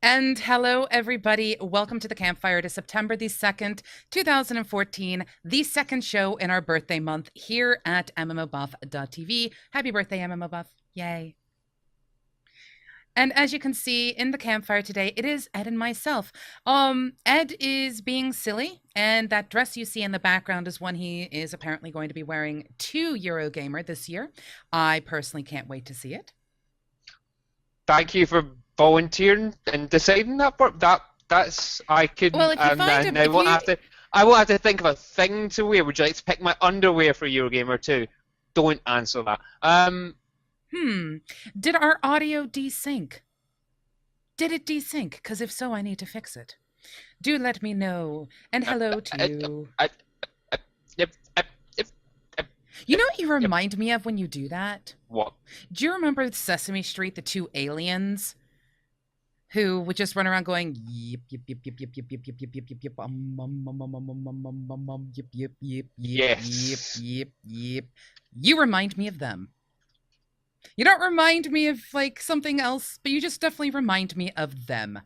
And hello, everybody. Welcome to the Campfire. It is September the 2nd, 2014, the second show in our birthday month here at MMOBuff.TV. Happy birthday, MMOBuff. Yay. And as you can see in the campfire today, it is Ed and myself. Ed is being silly, and that dress you see in the background is one he is apparently going to be wearing to Eurogamer this year. I personally can't wait to see it. Thank you for volunteering and deciding that part. That's I could. Well, if you find I won't have to. I won't have to think of a thing to wear. Would you like to pick my underwear for Eurogamer too? Don't answer that. Did our audio desync? Did it desync? Because if so, I need to fix it. Do let me know. And hello to you. You know what you remind me of when you do that? What? Do you remember Sesame Street, the two aliens who would just run around going yip yip yip yip yip yip yip yip yip yip yip yip yip yip yip Yes. yip yip? You remind me of them. You don't remind me of like something else, but you just definitely remind me of them.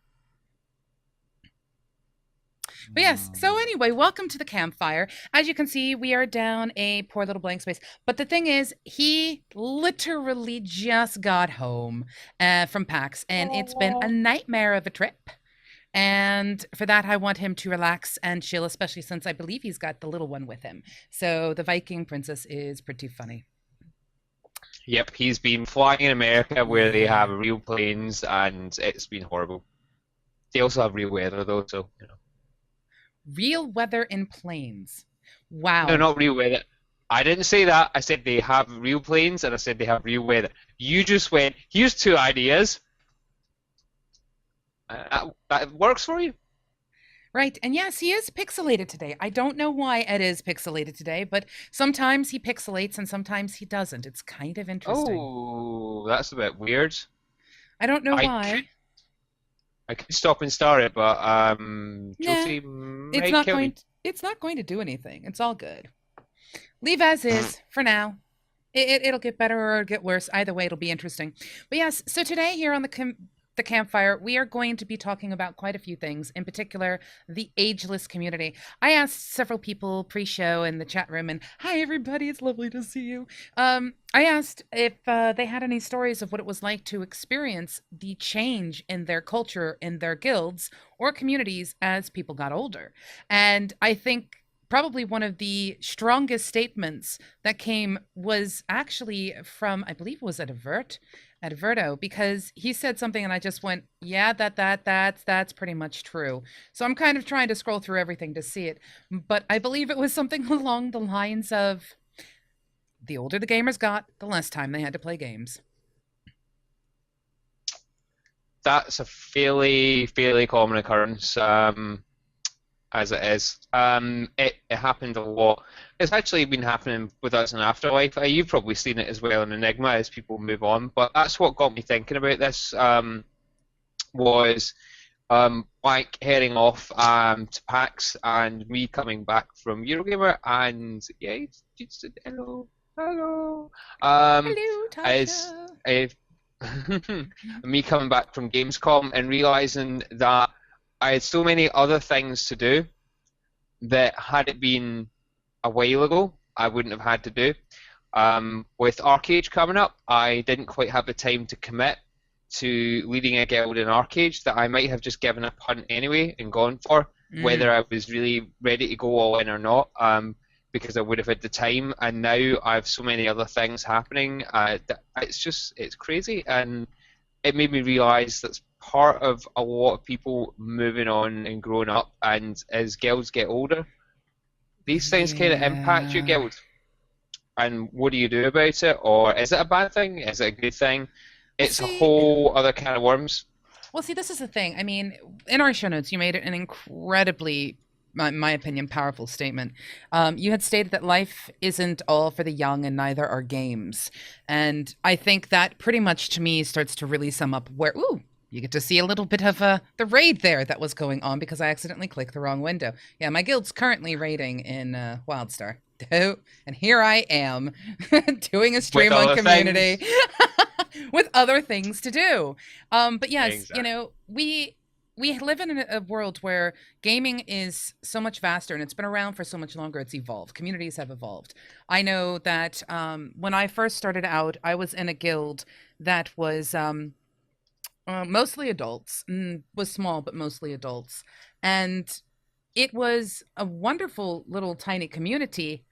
But yes, so anyway, welcome to the campfire. As you can see, we are down a poor little blank space. But the thing is, he literally just got home from PAX, and it's been a nightmare of a trip. And for that, I want him to relax and chill, especially since I believe he's got the little one with him. So the Viking princess is pretty funny. Yep, he's been flying in America where they have real planes, and it's been horrible. They also have real weather though, so you know. Real weather in planes. Wow. No, not real weather. I didn't say that. I said they have real planes, and I said they have real weather. You just went, here's two ideas. That works for you? Right, and yes, he is pixelated today. I don't know why Ed is pixelated today, but sometimes he pixelates and sometimes he doesn't. It's kind of interesting. Oh, that's a bit weird. I don't know why. I could stop and start it, but Josie might kill me. It's not going to do anything. It's all good. Leave as is for now. It'll get better or it'll get worse. Either way, it'll be interesting. But yes, so today here on the campfire, we are going to be talking about quite a few things, in particular, the Ageless community. I asked several people pre-show in the chat room, and hi everybody, it's lovely to see you. I asked if they had any stories of what it was like to experience the change in their culture, in their guilds, or communities as people got older. And I think probably one of the strongest statements that came was actually from, I believe it was Adverto, because he said something and I just went, yeah, that's pretty much true. So I'm kind of trying to scroll through everything to see it, but I believe it was something along the lines of, the older the gamers got, the less time they had to play games. That's a fairly common occurrence. As it is. It happened a lot. It's actually been happening with us in Afterlife. You've probably seen it as well in Enigma as people move on. But that's what got me thinking about this. Was like heading off to PAX and me coming back from Eurogamer and yeah, you said hello. Hello, Tasha. Me coming back from Gamescom and realizing that I had so many other things to do that had it been a while ago, I wouldn't have had to do. With Arcade coming up, I didn't quite have the time to commit to leading a guild in Arcade that I might have just given a punt anyway and gone for, whether I was really ready to go all in or not, because I would have had the time. And now I have so many other things happening. It's crazy, and it made me realise that's part of a lot of people moving on and growing up, and as guilds get older, these things kind of impact your guild. And what do you do about it? Or is it a bad thing? Is it a good thing? It's a whole other can of worms. Well, see, this is the thing. I mean, in our show notes, you made an incredibly, in my opinion, powerful statement. You had stated that life isn't all for the young and neither are games. And I think that pretty much to me starts to really sum up where, you get to see a little bit of the raid there that was going on because I accidentally clicked the wrong window. Yeah, my guild's currently raiding in WildStar. And here I am doing a stream on community with other things to do. But yes, exactly. You know, we live in a world where gaming is so much vaster and it's been around for so much longer. It's evolved. Communities have evolved. I know that when I first started out, I was in a guild that was mostly adults, was small, but mostly adults. And it was a wonderful little tiny community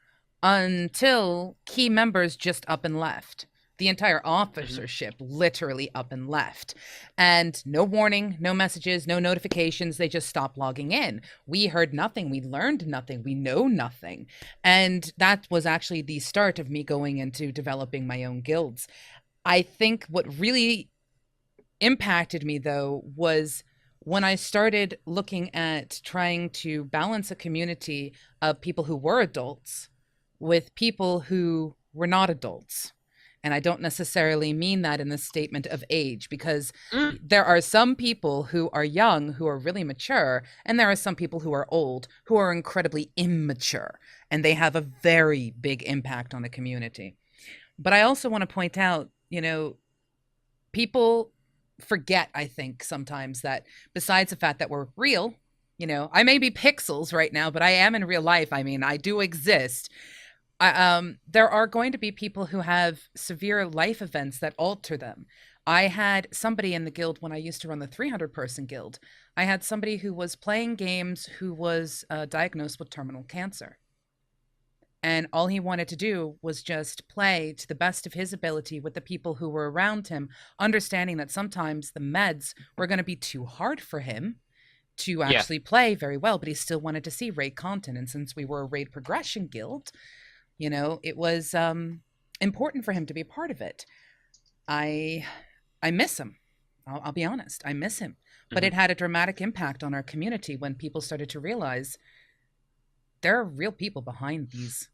until key members just up and left. The entire officership literally up and left. And no warning, no messages, no notifications. They just stopped logging in. We heard nothing. We learned nothing. We know nothing. And that was actually the start of me going into developing my own guilds. I think what really impacted me, though, was when I started looking at trying to balance a community of people who were adults with people who were not adults. And I don't necessarily mean that in the statement of age, because there are some people who are young, who are really mature, and there are some people who are old, who are incredibly immature, and they have a very big impact on the community. But I also want to point out, people forget, I think, sometimes that besides the fact that we're real, I may be pixels right now, but I am in real life. I mean, I do exist. There are going to be people who have severe life events that alter them. I had somebody in the guild when I used to run the 300-person guild. I had somebody who was playing games who was diagnosed with terminal cancer. And all he wanted to do was just play to the best of his ability with the people who were around him, understanding that sometimes the meds were going to be too hard for him to actually play very well, but he still wanted to see raid content. And since we were a raid progression guild, it was important for him to be a part of it. I miss him. I'll be honest. I miss him. But it had a dramatic impact on our community when people started to realize there are real people behind these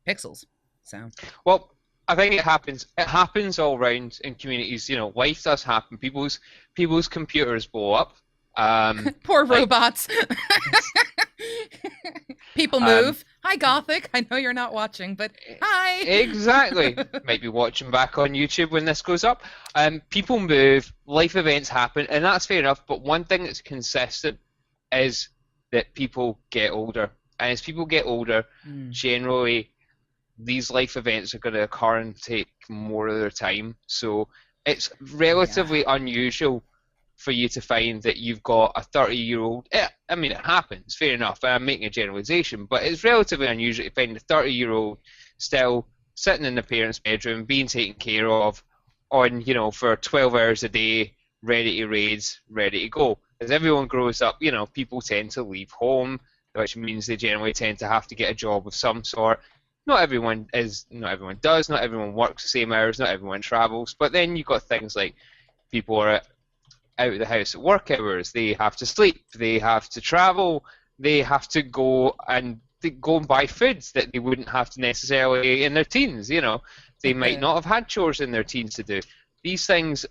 pixels. So, well, I think it happens. It happens all around in communities. Life does happen. People's computers blow up. Poor robots. People move. Hi, Gothic. I know you're not watching, but hi. Exactly. Might be watching back on YouTube when this goes up. People move. Life events happen, and that's fair enough. But one thing that's consistent is that people get older, and as people get older, generally these life events are going to occur and take more of their time. So it's relatively unusual for you to find that you've got a 30-year-old. I mean, it happens, fair enough. I'm making a generalization, but it's relatively unusual to find a 30-year-old still sitting in the parents' bedroom, being taken care of, on for 12 hours a day, ready to raids, ready to go. As everyone grows up, people tend to leave home, which means they generally tend to have to get a job of some sort. Not everyone does, not everyone works the same hours, not everyone travels, but then you've got things like people are out of the house at work hours, they have to sleep, they have to travel, they have to go and buy foods that they wouldn't have to necessarily in their teens, They might not have had chores in their teens to do. These things,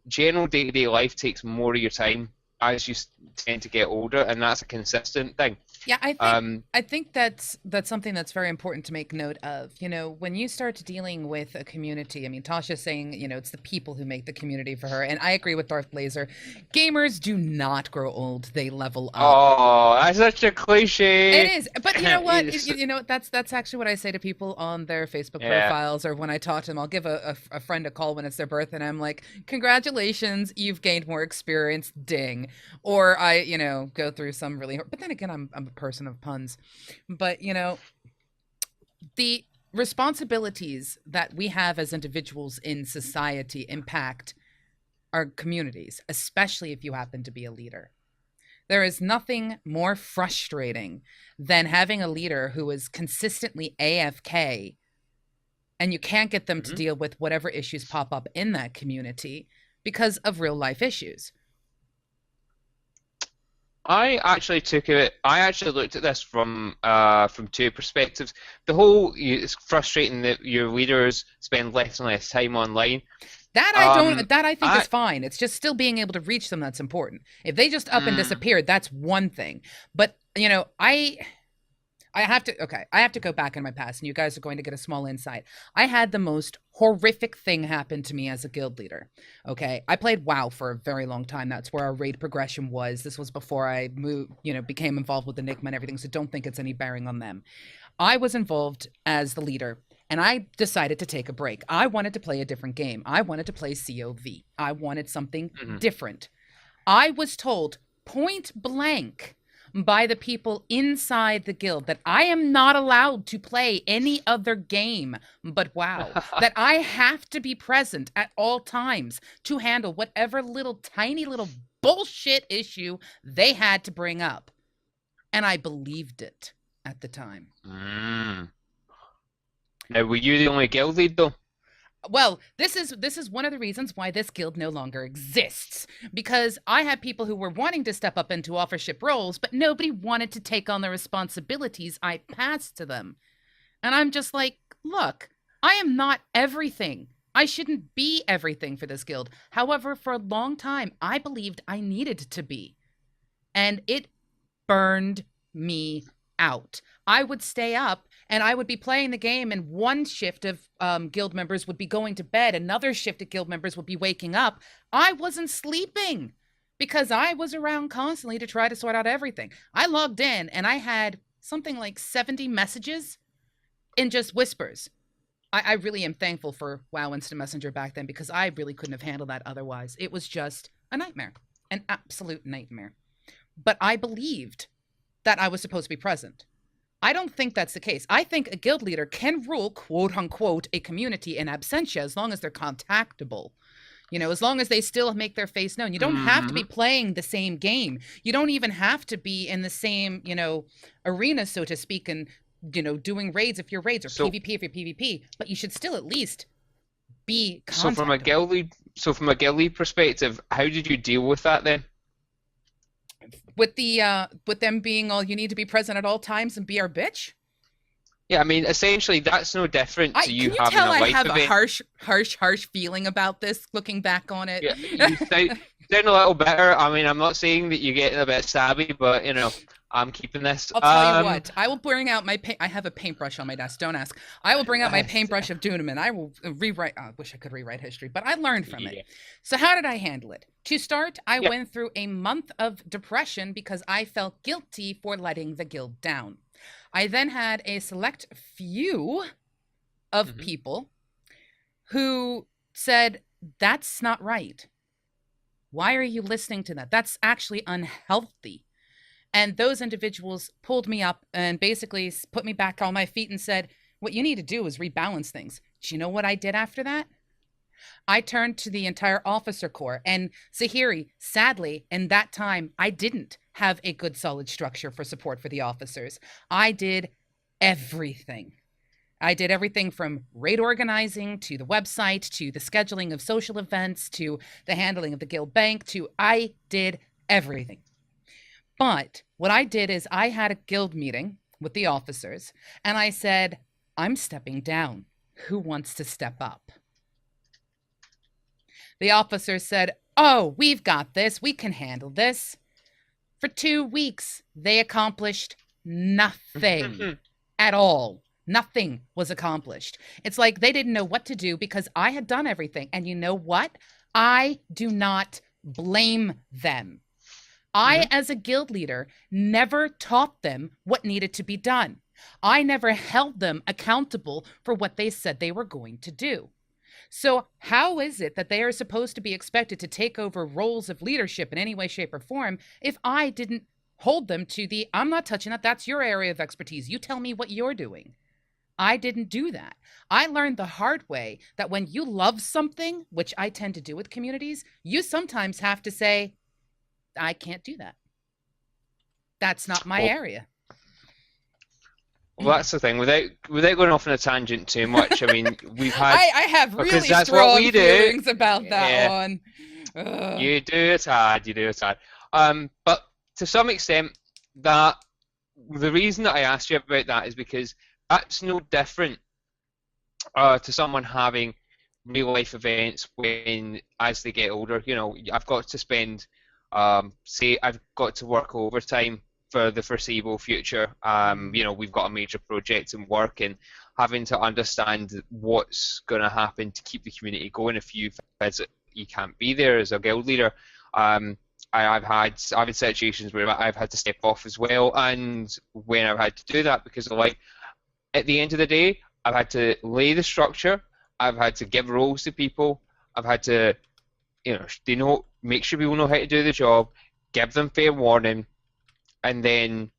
general day-to-day life takes more of your time as you tend to get older, and that's a consistent thing. Yeah, I think that's something that's very important to make note of. When you start dealing with a community, I mean, Tasha's saying, it's the people who make the community for her, and I agree with Darth Blazer. Gamers do not grow old; they level up. Oh, that's such a cliche. It is, but you know what? That's actually what I say to people on their Facebook profiles, or when I talk to them. I'll give a friend a call when it's their birthday, and I'm like, "Congratulations, you've gained more experience." Ding. Or I, go through some really. But then again, I'm a person of puns. But the responsibilities that we have as individuals in society impact our communities, especially if you happen to be a leader. There is nothing more frustrating than having a leader who is consistently AFK and you can't get them to deal with whatever issues pop up in that community because of real life issues. I actually looked at this from two perspectives. It's frustrating that your leaders spend less and less time online. That I think is fine. It's just still being able to reach them that's important. If they just up and disappeared, that's one thing. But I have to go back in my past, and you guys are going to get a small insight. I had the most horrific thing happen to me as a guild leader. Okay, I played WoW for a very long time. That's where our raid progression was. This was before I moved, became involved with Enigma and everything. So don't think it's any bearing on them. I was involved as the leader, and I decided to take a break. I wanted to play a different game. I wanted to play COV. I wanted something different. I was told point blank by the people inside the guild that I am not allowed to play any other game but WoW, that I have to be present at all times to handle whatever little tiny little bullshit issue they had to bring up. And I believed it at the time. Now, were you the only guild lead though? Well, this is one of the reasons why this guild no longer exists, because I had people who were wanting to step up into officership roles, but nobody wanted to take on the responsibilities I passed to them. And I'm just like, look, I am not everything. I shouldn't be everything for this guild. However, for a long time, I believed I needed to be. And it burned me out. I would stay up and I would be playing the game, and one shift of guild members would be going to bed. Another shift of guild members would be waking up. I wasn't sleeping because I was around constantly to try to sort out everything. I logged in and I had something like 70 messages in just whispers. I really am thankful for WoW Instant Messenger back then, because I really couldn't have handled that otherwise. It was just a nightmare, an absolute nightmare. But I believed that I was supposed to be present. I don't think that's the case. I think a guild leader can rule, quote unquote, a community in absentia as long as they're contactable. As long as they still make their face known. You don't have to be playing the same game. You don't even have to be in the same, arena, so to speak, and, doing raids if you're raids, or PvP if you're PvP. But you should still at least be contactable. So from a guild lead perspective, how did you deal with that then? With them being all, you need to be present at all times and be our bitch? Yeah, I mean, essentially, that's no different to you having a life event. Can you tell I have a harsh feeling about this, looking back on it? Yeah, you sound a little better. I mean, I'm not saying that you're getting a bit savvy, but, I'm keeping this. I'll tell you what. I will bring out my I have a paintbrush on my desk. Don't ask. I will bring out my paintbrush of doom, and I will rewrite. I wish I could rewrite history, but I learned from it. So how did I handle it? To start, I went through a month of depression because I felt guilty for letting the guild down. I then had a select few of people who said, that's not right. Why are you listening to that? That's actually unhealthy. And those individuals pulled me up and basically put me back on my feet and said, what you need to do is rebalance things. Do you know what I did after that? I turned to the entire officer corps. And Zahiri, sadly, in that time, I didn't have a good solid structure for support for the officers. I did everything. I did everything from raid organizing to the website to the scheduling of social events to the handling of the guild bank I did everything. But what I did is I had a guild meeting with the officers and I said, I'm stepping down. Who wants to step up? The officers said, oh, we've got this. We can handle this. For 2 weeks, they accomplished nothing at all. Nothing was accomplished. It's like they didn't know what to do because I had done everything. And you know what? I do not blame them. I, as a guild leader, never taught them what needed to be done. I never held them accountable for what they said they were going to do. So how is it that they are supposed to be expected to take over roles of leadership in any way, shape, or form if I didn't hold them to the, I'm not touching that, that's your area of expertise. You tell me what you're doing. I didn't do that. I learned the hard way that when you love something, which I tend to do with communities, you sometimes have to say, I can't do that. That's not my area. Well, that's the thing. Without going off on a tangent too much, I mean, we've had. I have really strong feelings about that one. Ugh. You do it hard. You do it hard. But to some extent, that the reason that I asked you about that is because that's no different to someone having real life events when, as they get older, I've got to spend. Say I've got to work overtime for the foreseeable future. We've got a major project in work, and having to understand what's going to happen to keep the community going if you visit, you can't be there as a guild leader. I've had situations where I've had to step off as well, and when I've had to do that, because at the end of the day, I've had to lay the structure, I've had to give roles to people, I've had to, make sure people know how to do the job, give them fair warning, and then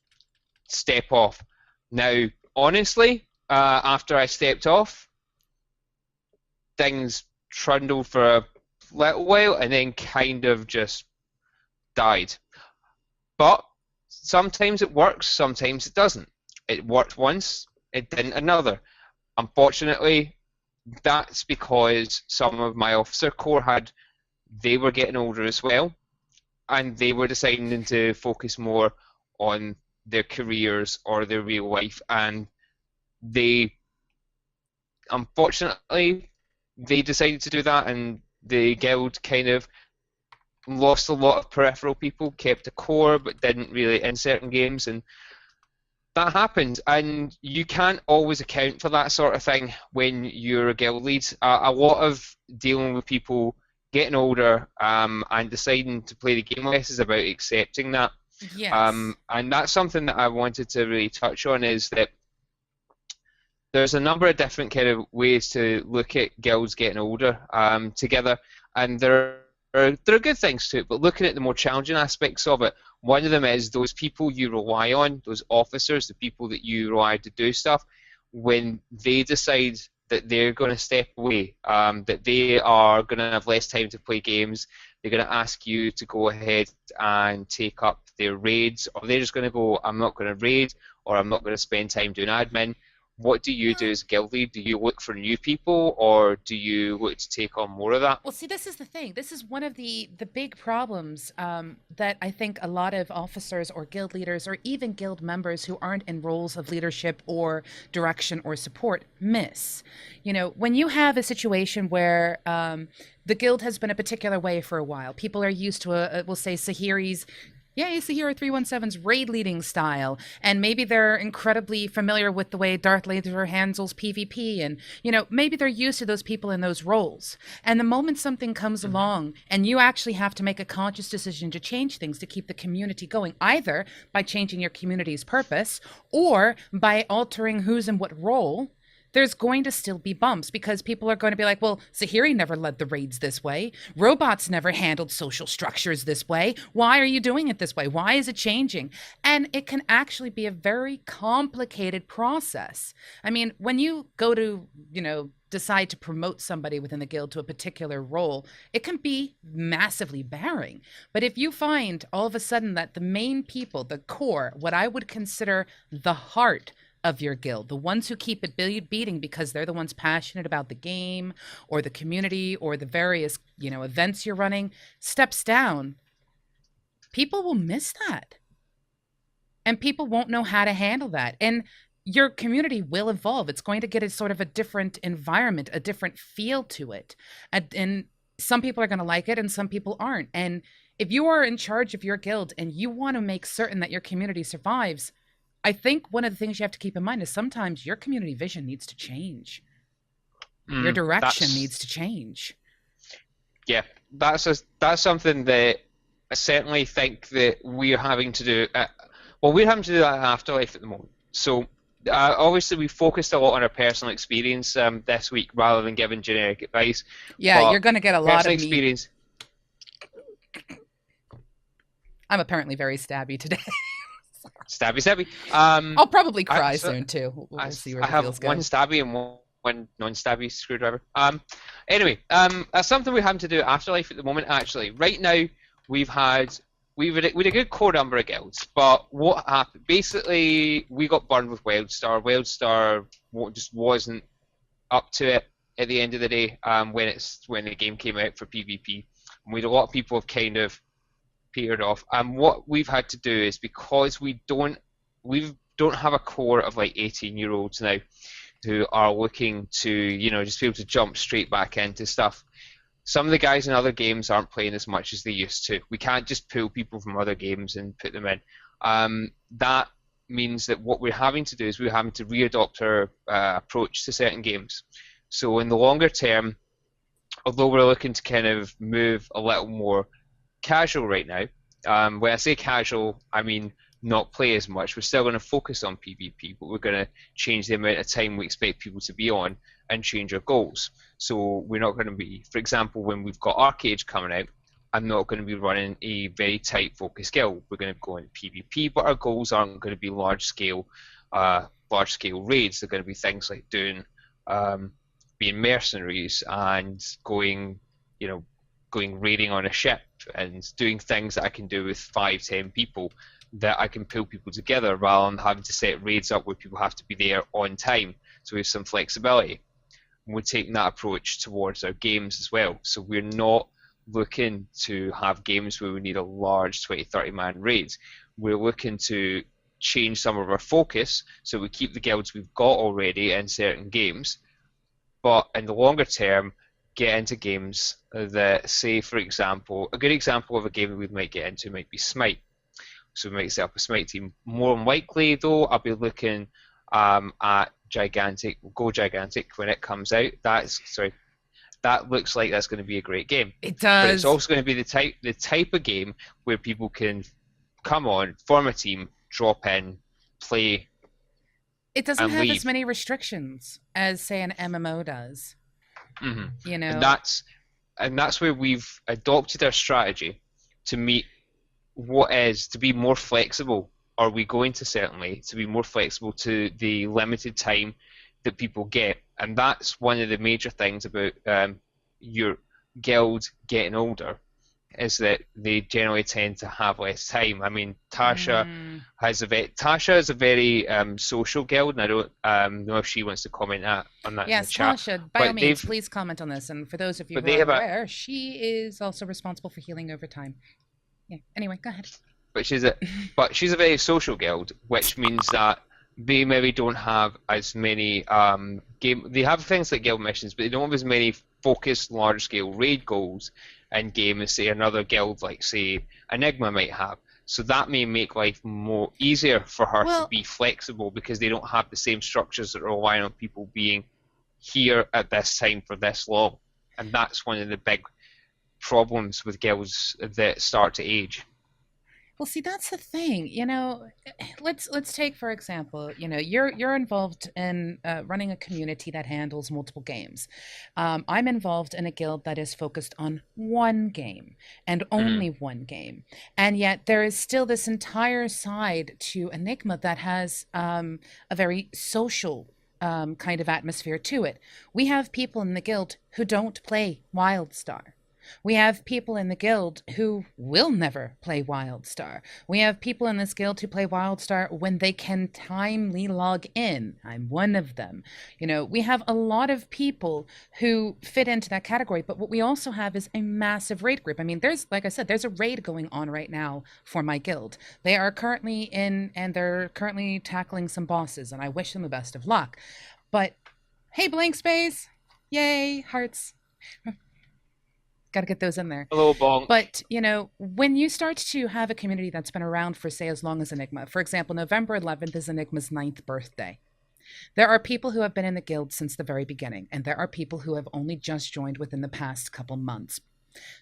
step off. Now, honestly, after I stepped off, things trundled for a little while and then kind of just died. But sometimes it works, sometimes it doesn't. It worked once, it didn't another. Unfortunately, that's because some of my officer corps they were getting older as well, and they were deciding to focus more on their careers or their real life, and unfortunately they decided to do that, and the guild kind of lost a lot of peripheral people, kept a core but didn't really in certain games, and that happened, and you can't always account for that sort of thing when you're a guild lead. A lot of dealing with people getting older and deciding to play the game less is about accepting that. Yes. And that's something that I wanted to really touch on, is that there's a number of different kind of ways to look at guilds getting older together, and there are good things to it, but looking at the more challenging aspects of it, one of them is those people you rely on, those officers, the people that you rely to do stuff, when they decide that they're going to step away, that they are going to have less time to play games, they're going to ask you to go ahead and take up their raids, or they're just going to go, I'm not going to raid, or I'm not going to spend time doing admin. What do you do as a guild lead? Do you look for new people, or do you look to take on more of that? Well, see, this is the thing. This is one of the big problems that I think a lot of officers or guild leaders or even guild members who aren't in roles of leadership or direction or support miss. When you have a situation where the guild has been a particular way for a while, people are used to we'll say Sahiri's, Sahira 317's raid leading style, and maybe they're incredibly familiar with the way Darth Vader handles PvP, and maybe they're used to those people in those roles. And the moment something comes along and you actually have to make a conscious decision to change things to keep the community going, either by changing your community's purpose or by altering who's in what role, there's going to still be bumps, because people are going to be like, well, Sahiri never led the raids this way. Robots never handled social structures this way. Why are you doing it this way? Why is it changing? And it can actually be a very complicated process. I mean, when you go to, decide to promote somebody within the guild to a particular role, it can be massively bearing. But if you find all of a sudden that the main people, the core, what I would consider the heart of your guild, the ones who keep it beating because they're the ones passionate about the game or the community or the various, events you're running, steps down, people will miss that. And people won't know how to handle that. And your community will evolve. It's going to get a sort of a different environment, a different feel to it. And some people are going to like it and some people aren't. And if you are in charge of your guild and you want to make certain that your community survives, I think one of the things you have to keep in mind is sometimes your community vision needs to change. Your direction needs to change. Yeah, that's something that I certainly think that we're having to do. We're having to do that at Afterlife at the moment. So obviously we focused a lot on our personal experience this week rather than giving generic advice. Yeah, you're going to get a lot of experience. I'm apparently very stabby today. Stabby. I'll probably cry soon too. We'll see where it feels good. I have one stabby and one non-stabby screwdriver. Anyway, that's something we're having to do at Afterlife at the moment. Actually, right now we had a good core number of guilds, but what happened? Basically, we got burned with Wildstar. Wildstar just wasn't up to it at the end of the day when the game came out for PvP. And we had a lot of people have kind of petered off, and what we've had to do is, because we don't have a core of like 18-year-olds now who are looking to just be able to jump straight back into stuff. Some of the guys in other games aren't playing as much as they used to. We can't just pull people from other games and put them in. That means that what we're having to do is we're having to readopt our approach to certain games. So in the longer term, although we're looking to kind of move a little more casual right now, when I say casual, I mean not play as much. We're still going to focus on PvP, but we're going to change the amount of time we expect people to be on and change our goals. So we're not going to be, for example, when we've got Arcade coming out, I'm not going to be running a very tight focus guild. We're going to go into PvP, but our goals aren't going to be large scale raids. They're going to be things like doing being mercenaries and going, going raiding on a ship and doing things that I can do with 5-10 people, that I can pull people together rather than having to set raids up where people have to be there on time. So we have some flexibility. We're taking that approach towards our games as well. So we're not looking to have games where we need a large 20-30 man raids. We're looking to change some of our focus so we keep the guilds we've got already in certain games, but in the longer term get into games that, say for example, a good example of a game that we might get into might be Smite. So we might set up a Smite team. More than likely though, I'll be looking at Gigantic, Go Gigantic when it comes out. That looks like that's going to be a great game. It does. But it's also going to be the type of game where people can come on, form a team, drop in, play. It doesn't have leave. as many restrictions as, say, an MMO does. Mm-hmm. You know, and that's where we've adopted our strategy to meet to be more flexible. Are we going to certainly to be more flexible to the limited time that people get? And that's one of the major things about your guild getting older, is that they generally tend to have less time. I mean, Tasha is a very social guild, and I don't know if she wants to comment on that in the chat. Yes, Tasha, by all means, please comment on this. And for those of you who are aware, she is also responsible for healing over time. Yeah. Anyway, go ahead. But she's a very social guild, which means that they maybe don't have as many they have things like guild missions, but they don't have as many focused large-scale raid goals in game as, say, another guild like, say, Enigma might have. So that may make life more easier for her to be flexible, because they don't have the same structures that rely on people being here at this time for this long. And that's one of the big problems with guilds that start to age. Well, see, that's the thing. Let's take, for example, you're involved in running a community that handles multiple games. I'm involved in a guild that is focused on one game and only one game, and yet there is still this entire side to Enigma that has a very social kind of atmosphere to it. We have people in the guild who don't play WildStar. We have people in the guild who will never play WildStar. We have people in this guild who play WildStar when they can timely log in. I'm one of them. We have a lot people who fit into that category, but what we also have is a massive raid group. I mean, like I said, there's a raid going on right now for my guild. They are currently in, and they're currently tackling some bosses, and I wish them the best of luck. But, hey, blank space! Yay, hearts. Got to get those in there. Hello, bonk. But, when you start to have a community that's been around for, say, as long as Enigma, for example, November 11th is Enigma's 9th birthday. There are people who have been in the guild since the very beginning, and there are people who have only just joined within the past couple months.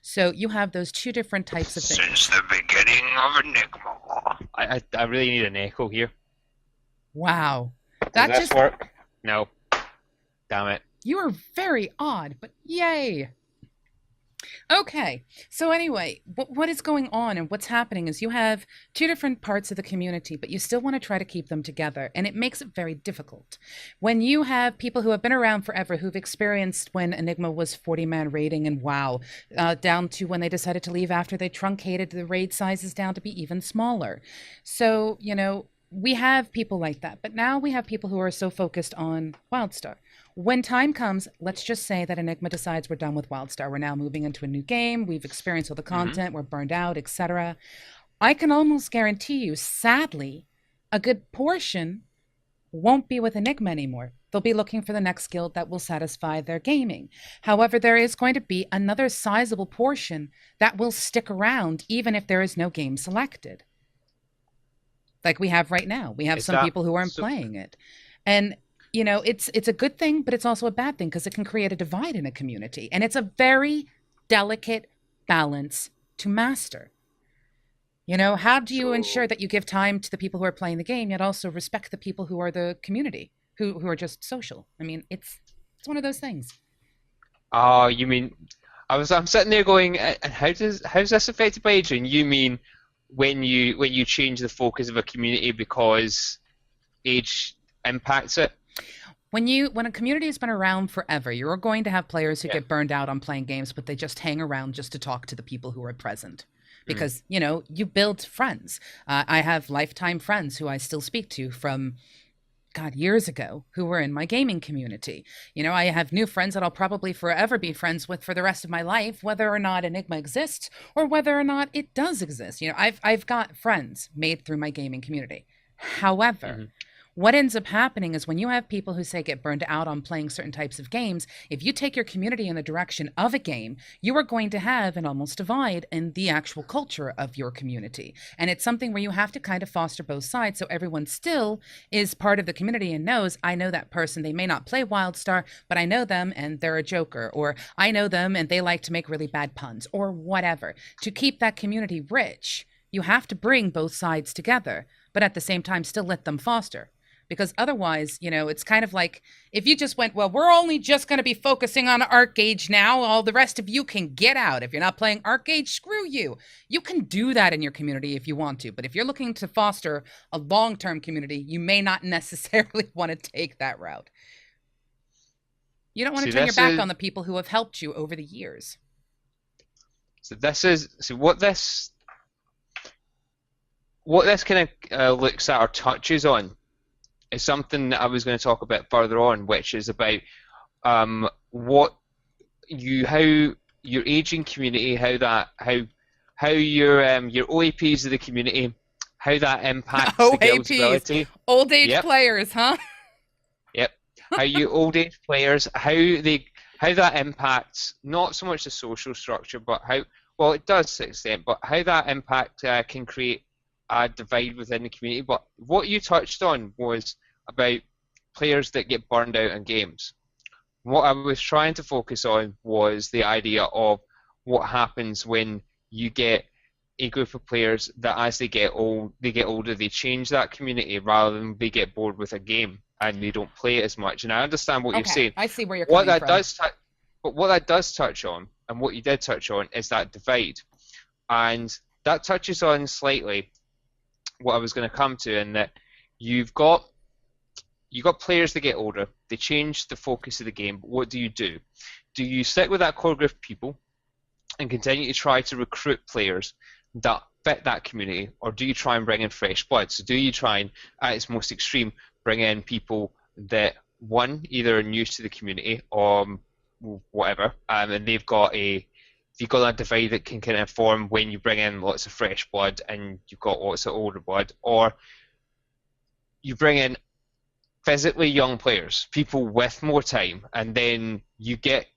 So you have those two different types of things. Since the beginning of Enigma. I really need an echo here. Wow. Does that work? No. Damn it. You are very odd, but yay. Okay, so anyway, what is going on and what's happening is you have two different parts of the community, but you still want to try to keep them together, and it makes it very difficult. When you have people who have been around forever, who've experienced when Enigma was 40-man raiding and WoW, down to when they decided to leave after they truncated the raid sizes down to be even smaller. So, we have people like that, but now we have people who are so focused on WildStar. When time comes, let's just say that Enigma decides we're done with WildStar. We're now moving into a new game. We've experienced all the content. We're burned out, etc. I can almost guarantee you, sadly, a good portion won't be with Enigma anymore. They'll be looking for the next guild that will satisfy their gaming. However, there is going to be another sizable portion that will stick around even if there is no game selected. like we have right now. We have Is some that people who aren't so? playing it. And it's a good thing, but it's also a bad thing because it can create a divide in a community. And it's a very delicate balance to master. How do you ensure So, that you give time to the people who are playing the game, yet also respect the people who are the community, who are just social? I mean, it's one of those things. you mean I'm sitting there going, how's this affected by Adrian? You mean when you change the focus of a community because age impacts it? When a community has been around forever, you're going to have players who Yeah. get burned out on playing games, but they just hang around just to talk to the people who are present. Mm. Because, you build friends. I have lifetime friends who I still speak to from, God, years ago, who were in my gaming community. I have new friends that I'll probably forever be friends with for the rest of my life, whether or not Enigma exists or whether or not it does exist. I've got friends made through my gaming community. However, Hmm. what ends up happening is when you have people who say get burned out on playing certain types of games, if you take your community in the direction of a game, you are going to have an almost divide in the actual culture of your community. And it's something where you have to kind of foster both sides so everyone still is part of the community and knows, I know that person. They may not play WildStar, but I know them and they're a joker. Or I know them and they like to make really bad puns or whatever. To keep that community rich, you have to bring both sides together, but at the same time still let them foster, because otherwise, it's kind of like if you just went, well, we're only just going to be focusing on Arcade now. All the rest of you can get out. If you're not playing Arcade, screw you. You can do that in your community if you want to. But if you're looking to foster a long term community, you may not necessarily want to take that route. You don't want See, to turn your this back is on the people who have helped you over the years. What this kind of looks at or touches on is something that I was going to talk about further on, which is about what how your aging community, how your OAPs of the community, how that impacts the guild's OAPs, ability. old age Yep, players, huh? yep. How you old age players, how that impacts not so much the social structure, but how well it does to an extent, but how that impact can create a divide within the community. But what you touched on was about players that get burned out in games. What I was trying to focus on was the idea of what happens when you get a group of players that as they get older, they change that community rather than they get bored with a game and they don't play it as much. And I understand what you're Okay, saying. I see where you're What coming that from. does, but what that does touch on, and what you did touch on, is that divide, and that touches on slightly what I was going to come to, in that you've got players that get older, they change the focus of the game, but what do? Do you stick with that core group of people and continue to try to recruit players that fit that community, or do you try and bring in fresh blood? So do you try and, at its most extreme, bring in people that, one, either are new to the community or whatever, and you've got that divide that can kind of form when you bring in lots of fresh blood and you've got lots of older blood, or you bring in physically young players, people with more time, and then you get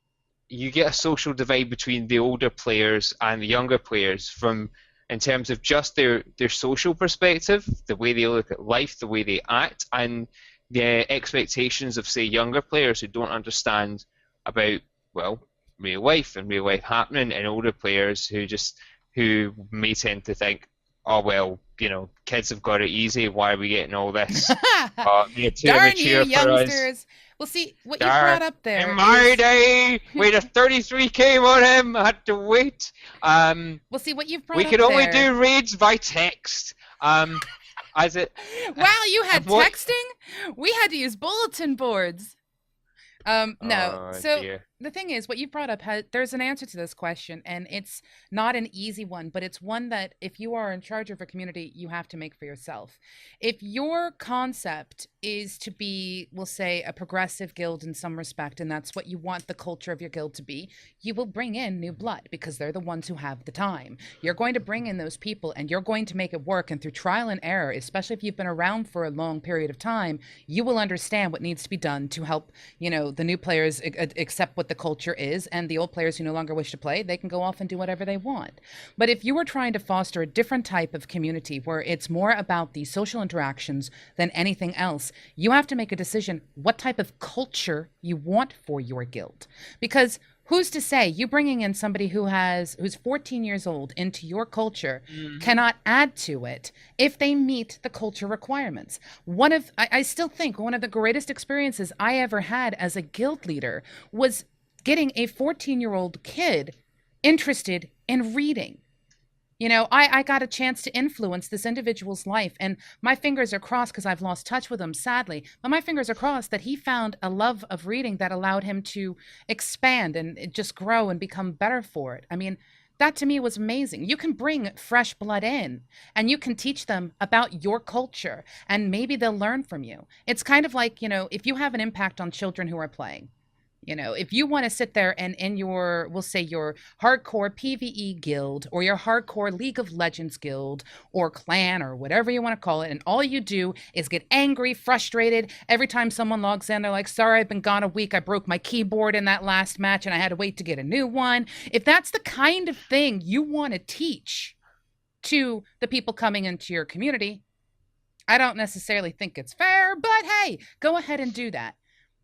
a social divide between the older players and the younger players from in terms of just their social perspective, the way they look at life, the way they act, and the expectations of, say, younger players who don't understand about, well, real life and real life happening, and older players who may tend to think, oh well, kids have got it easy. Why are we getting all this? They're too Darn you, immature for us. youngsters. Well, see, what you've Dar, brought up in there my is. day, we had a 33k on him. I had to wait. Well, see, what you've We brought could up only there. do raids by text. As it, Wow, you and had what? texting? We had to use bulletin boards. No. Oh So dear. the thing is, what you brought up there's an answer to this question, and it's not an easy one, but it's one that if you are in charge of a community, you have to make for yourself. If your concept is to be, we'll say, a progressive guild in some respect, and that's what you want the culture of your guild to be, you will bring in new blood because they're the ones who have the time. You're going to bring in those people and you're going to make it work. And through trial and error, especially if you've been around for a long period of time, you will understand what needs to be done to help, the new players accept what what the culture is, and the old players who no longer wish to play, they can go off and do whatever they want. But if you were trying to foster a different type of community where it's more about the social interactions than anything else, you have to make a decision what type of culture you want for your guild. Because who's to say you bringing in somebody who's 14 years old into your culture cannot add to it if they meet the culture requirements? I still think one of the greatest experiences I ever had as a guild leader was getting a 14-year-old kid interested in reading. I got a chance to influence this individual's life, and my fingers are crossed because I've lost touch with him, sadly. But my fingers are crossed that he found a love of reading that allowed him to expand and just grow and become better for it. I mean, that to me was amazing. You can bring fresh blood in and you can teach them about your culture, and maybe they'll learn from you. It's kind of like, if you have an impact on children who are playing. If you want to sit there and in your, we'll say your hardcore PvE guild or your hardcore League of Legends guild or clan or whatever you want to call it, and all you do is get angry, frustrated every time someone logs in, they're like, sorry, I've been gone a week. I broke my keyboard in that last match and I had to wait to get a new one. If that's the kind of thing you want to teach to the people coming into your community, I don't necessarily think it's fair, but hey, go ahead and do that.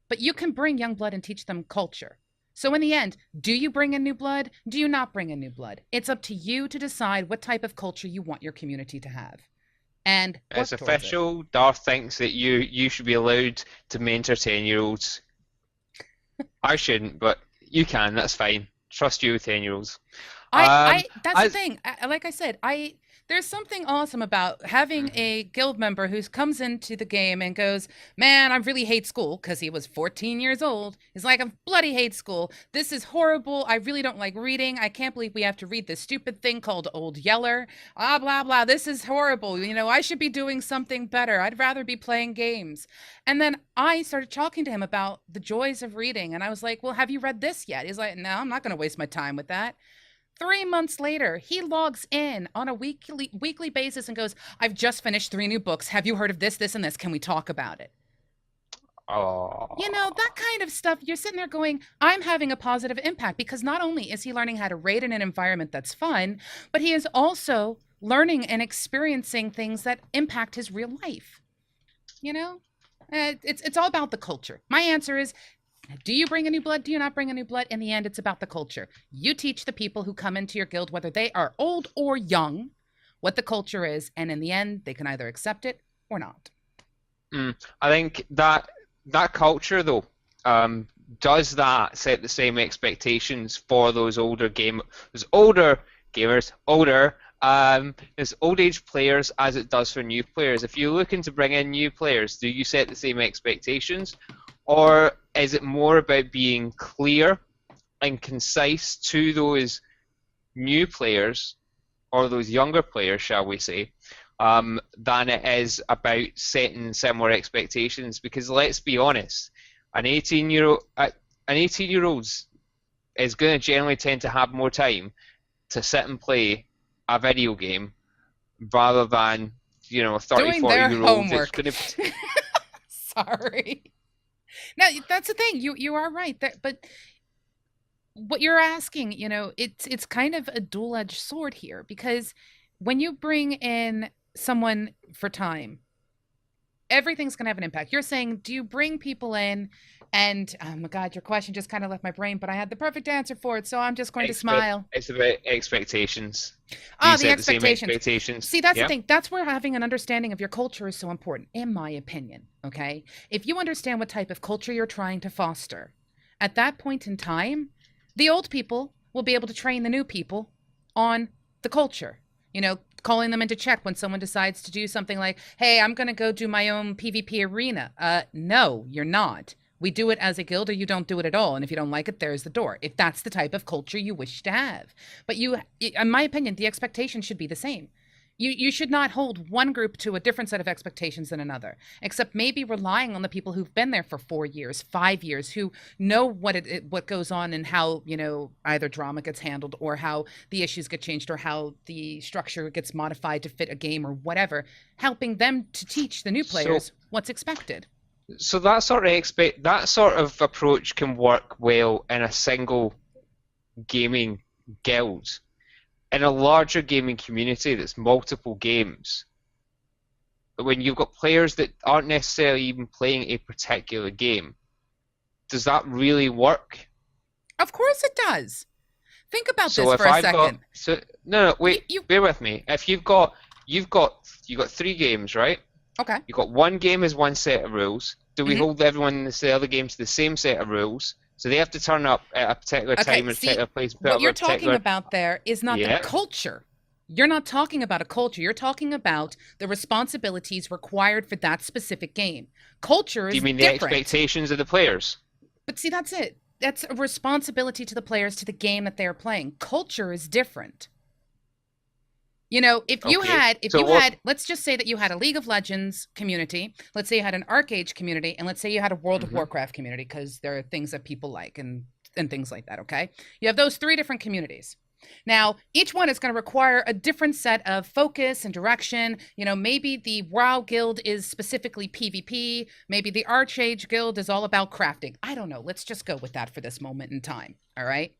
But you can bring young blood and teach them culture. So in the end, do you bring in new blood? Do you not bring in new blood? It's up to you to decide what type of culture you want your community to have. And it's official. Darth thinks that you should be allowed to mentor 10-year-olds. I shouldn't, but you can. That's fine. Trust you with 10-year-olds. That's the thing. Like I said, there's something awesome about having a guild member who comes into the game and goes, man, I really hate school, because he was 14 years old. He's like, I bloody hate school. This is horrible. I really don't like reading. I can't believe we have to read this stupid thing called Old Yeller. Blah, blah, blah. This is horrible. I should be doing something better. I'd rather be playing games. And then I started talking to him about the joys of reading. And I was like, well, have you read this yet? He's like, no, I'm not going to waste my time with that. 3 months later, he logs in on a weekly basis and goes, I've just finished 3 new books. Have you heard of this, this, and this? Can we talk about it? Oh. That kind of stuff, you're sitting there going, I'm having a positive impact, because not only is he learning how to raid in an environment that's fun, but he is also learning and experiencing things that impact his real life. It's all about the culture. My answer is, do you bring a new blood? Do you not bring a new blood? In the end, it's about the culture. You teach the people who come into your guild, whether they are old or young, what the culture is, and in the end, they can either accept it or not. I think that culture, though, does that set the same expectations for those older as old age players as it does for new players? If you're looking to bring in new players, do you set the same expectations? Or is it more about being clear and concise to those new players, or those younger players, shall we say, than it is about setting similar expectations? Because let's be honest, an 18-year-old is going to generally tend to have more time to sit and play a video game rather than 30, 40-year-old that's going to... Sorry. Now, that's the thing. You are right. But what you're asking, it's kind of a dual-edged sword here, because when you bring in someone for time, everything's going to have an impact. You're saying, do you bring people in and, oh my God, your question just kind of left my brain, but I had the perfect answer for it, so I'm just going to smile. It's about expectations. The expectations. See, that's the thing. That's where having an understanding of your culture is so important, in my opinion, okay? If you understand what type of culture you're trying to foster, at that point in time, the old people will be able to train the new people on the culture. Calling them into check when someone decides to do something like, hey, I'm going to go do my own PvP arena. No, you're not. We do it as a guild, or you don't do it at all. And if you don't like it, there's the door, if that's the type of culture you wish to have. But in my opinion, the expectation should be the same. You should not hold one group to a different set of expectations than another, except maybe relying on the people who've been there for 4 years, 5 years, who know what goes on and how, either drama gets handled, or how the issues get changed, or how the structure gets modified to fit a game or whatever, helping them to teach the new players what's expected. So that sort of approach can work well in a single gaming guild. In a larger gaming community that's multiple games, but when you've got players that aren't necessarily even playing a particular game, does that really work? Of course it does. Think about So this if for a I've got second. so no no You, wait, you bear with me. If you've got three games, right? okay? You've got one game is one set of rules. Do we Hmm. hold everyone in the other games to the same set of rules? So they have to turn up at a particular Okay. time or a See, particular place, put what up you're a talking particular about there is not the yeah. culture. You're not talking about a culture. You're talking about the responsibilities required for that specific game. Culture Do you is mean the different. expectations of the players? But see, that's it. That's a responsibility to the players to the game that they're playing. Culture is different. You know, Okay. if So you what? had, let's just say that you had a League of Legends community, let's say you had an Arcade community, and let's say you had a World of Hmm. Warcraft community, because there are things that people like and things like that, okay? You have those three different communities. Now, each one is going to require a different set of focus and direction. You know, maybe the WoW guild is specifically PvP, maybe the Archage guild is all about crafting. I don't know. Let's just go with that for this moment in time, all right?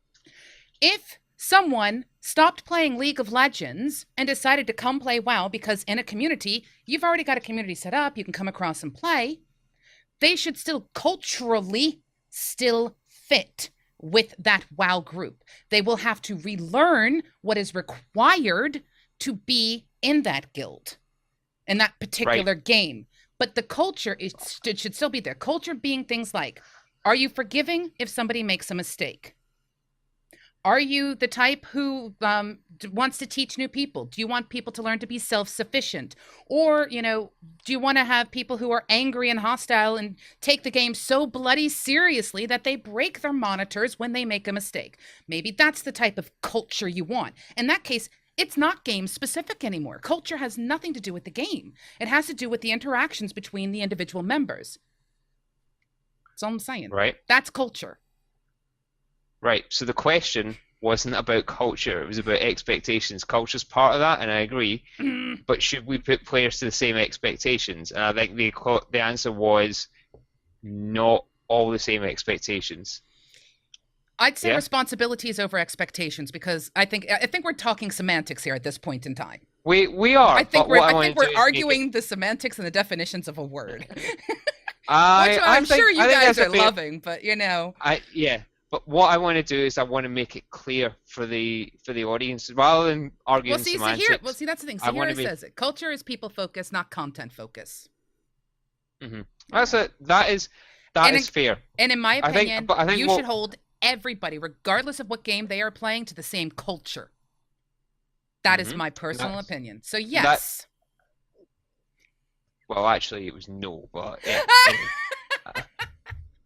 If someone stopped playing League of Legends and decided to come play WoW because in a community, you've already got a community set up, you can come across and play, they should still culturally still fit with that WoW group. They will have to relearn what is required to be in that guild, in that Right. particular game. But the culture it should still be there. Culture being things like, are you forgiving if somebody makes a mistake? Are you the type who wants to teach new people? Do you want people to learn to be self-sufficient? Or, you know, do you want to have people who are angry and hostile and take the game so bloody seriously that they break their monitors when they make a mistake? Maybe that's the type of culture you want. In that case, it's not game specific anymore. Culture has nothing to do with the game. It has to do with the interactions between the individual members. That's all I'm saying. Right. That's culture. Right. So the question wasn't about culture, it was about expectations. Culture's part of that, and I agree. But should we put players to the same expectations? And I think the answer was not all the same expectations. I'd say Yeah? responsibilities over expectations because I think we're talking semantics here at this point in time. We are, but what I I want think to we're do is make it arguing the semantics and the definitions of a word, which I I'm sure you think guys that's a are fair loving. But you know, yeah. But what I want to do is I want to make it clear for the audience rather than well, arguing well, semantics. see, that's the thing. I See, here want to it make says it. Culture is people focus, not content focus. hmm Yeah. That's it. That And is fair. in my opinion, I think you what should hold everybody, regardless of what game they are playing, to the same culture. That is hmm my personal that's opinion. So that. yes. Well, actually, it was no, but yeah. Anyway.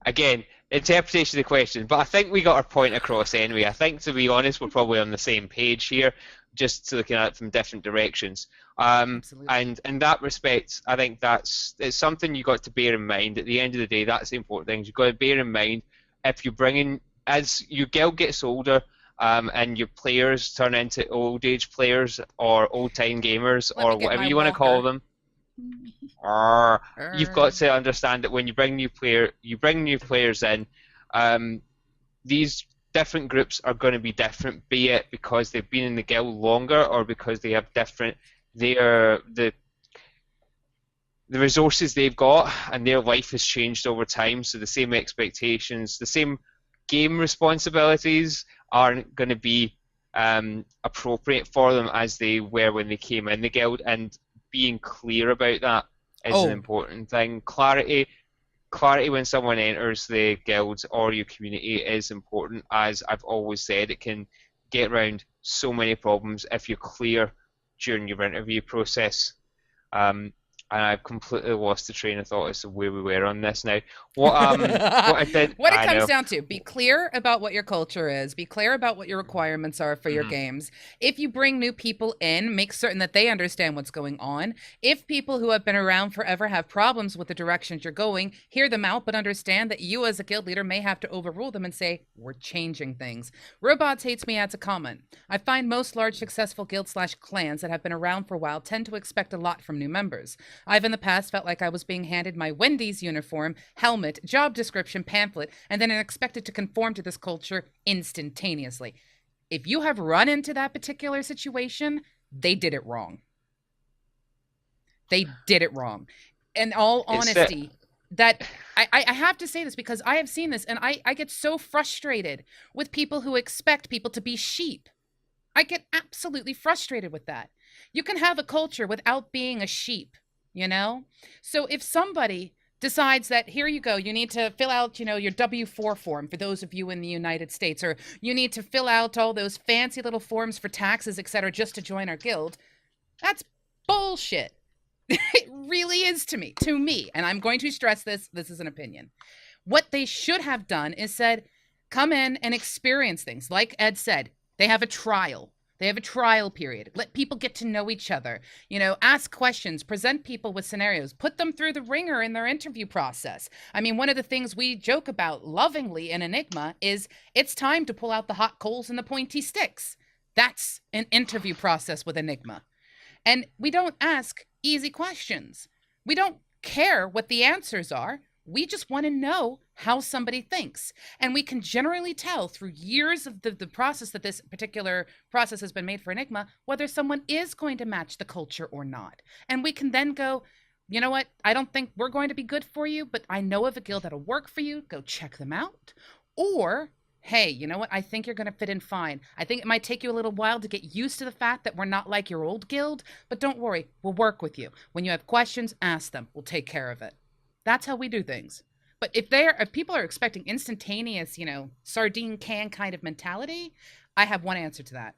Again, interpretation of the question, but I think we got our point across anyway. I think, to be honest, we're probably on the same page here, just looking at it from different directions. Absolutely. And in that respect, I think it's something you got to bear in mind. At the end of the day, that's the important thing. You've got to bear in mind if you bring in, as your guild gets older, and your players turn into old age players or old time gamers Let me or get whatever my you want to call walker. them. Or you've got Er, to understand that when you bring new players in, these different groups are going to be different, be it because they've been in the guild longer or because they have different, the resources they've got and their life has changed over time. So the same expectations, the same game responsibilities aren't going to be appropriate for them as they were when they came in the guild, and being clear about that is an Oh, important thing. Clarity when someone enters the guild or your community is important. As I've always said, it can get around so many problems if you're clear during your interview process. And I've completely lost the train of thought as to where we were on this now. What I did, what it I comes know. down to, be clear about what your culture is, be clear about what your requirements are for your Mhm. games. If you bring new people in, make certain that they understand what's going on. If people who have been around forever have problems with the directions you're going, hear them out, but understand that you as a guild leader may have to overrule them and say, we're changing things. Robots Hates Me adds a comment. I find most large successful guilds/clans that have been around for a while tend to expect a lot from new members. I've in the past felt like I was being handed my Wendy's uniform, helmet, job description, pamphlet, and then expected to conform to this culture instantaneously. If you have run into that particular situation, they did it wrong. They did it wrong. In all It's that honesty, that I have to say this because I have seen this and I get so frustrated with people who expect people to be sheep. I get absolutely frustrated with that. You can have a culture without being a sheep, you know? So if somebody decides that here you go, you need to fill out, your W-4 form for those of you in the United States, or you need to fill out all those fancy little forms for taxes, etc., just to join our guild, that's bullshit. It really is to me, and I'm going to stress this is an opinion. What they should have done is said, come in and experience things. Like Ed said, they have a trial. They have a trial period. Let people get to know each other. Ask questions, present people with scenarios, put them through the ringer in their interview process. I mean, one of the things we joke about lovingly in Enigma is it's time to pull out the hot coals and the pointy sticks. That's an interview process with Enigma. And we don't ask easy questions. We don't care what the answers are. We just want to know how somebody thinks. And we can generally tell through years of the process that this particular process has been made for Enigma, whether someone is going to match the culture or not. And we can then go, you know what? I don't think we're going to be good for you, but I know of a guild that'll work for you. Go check them out. Or, hey, you know what? I think you're going to fit in fine. I think it might take you a little while to get used to the fact that we're not like your old guild, but don't worry. We'll work with you. When you have questions, ask them. We'll take care of it. That's how we do things. But if people are expecting instantaneous, sardine can kind of mentality, I have one answer to that.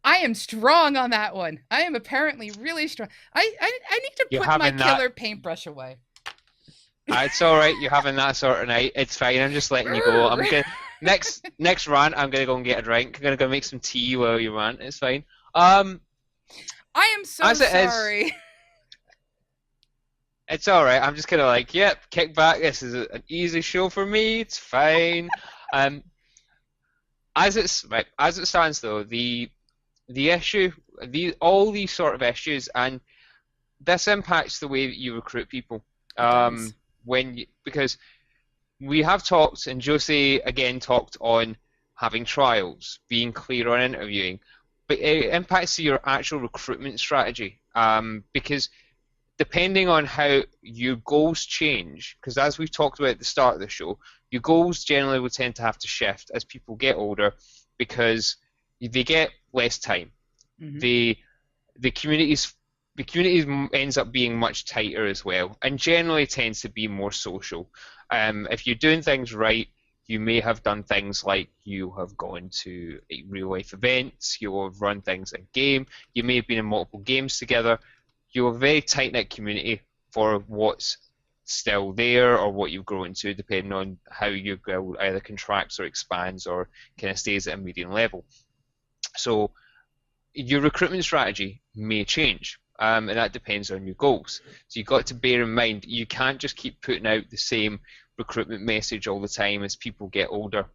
I am strong on that one. I am apparently really strong. I need to you're put my having that. killer paintbrush away. It's all right. You're having that sort of night. It's fine. I'm just letting you go. I'm gonna next rant. I'm gonna go and get a drink. I'm gonna go make some tea while you rant. It's fine. I am so sorry. It's all right. I'm just kind of like, yep, kick back. This is an easy show for me. It's fine. As it stands though, the issue, all these sort of issues, and this impacts the way that you recruit people. Because we have talked, and Josie again talked on having trials, being clear on interviewing, but it impacts your actual recruitment strategy. Because depending on how your goals change, because as we've talked about at the start of the show, your goals generally will tend to have to shift as people get older because they get less time. Mm-hmm. The community ends up being much tighter as well, and generally tends to be more social. If you're doing things right, you may have done things like you have gone to real life events, you will have run things in game, you may have been in multiple games together. You're a very tight-knit community for what's still there or what you've grown to, depending on how your guild either contracts or expands or kind of stays at a medium level. So your recruitment strategy may change, and that depends on your goals. So you've got to bear in mind you can't just keep putting out the same recruitment message all the time as people get older.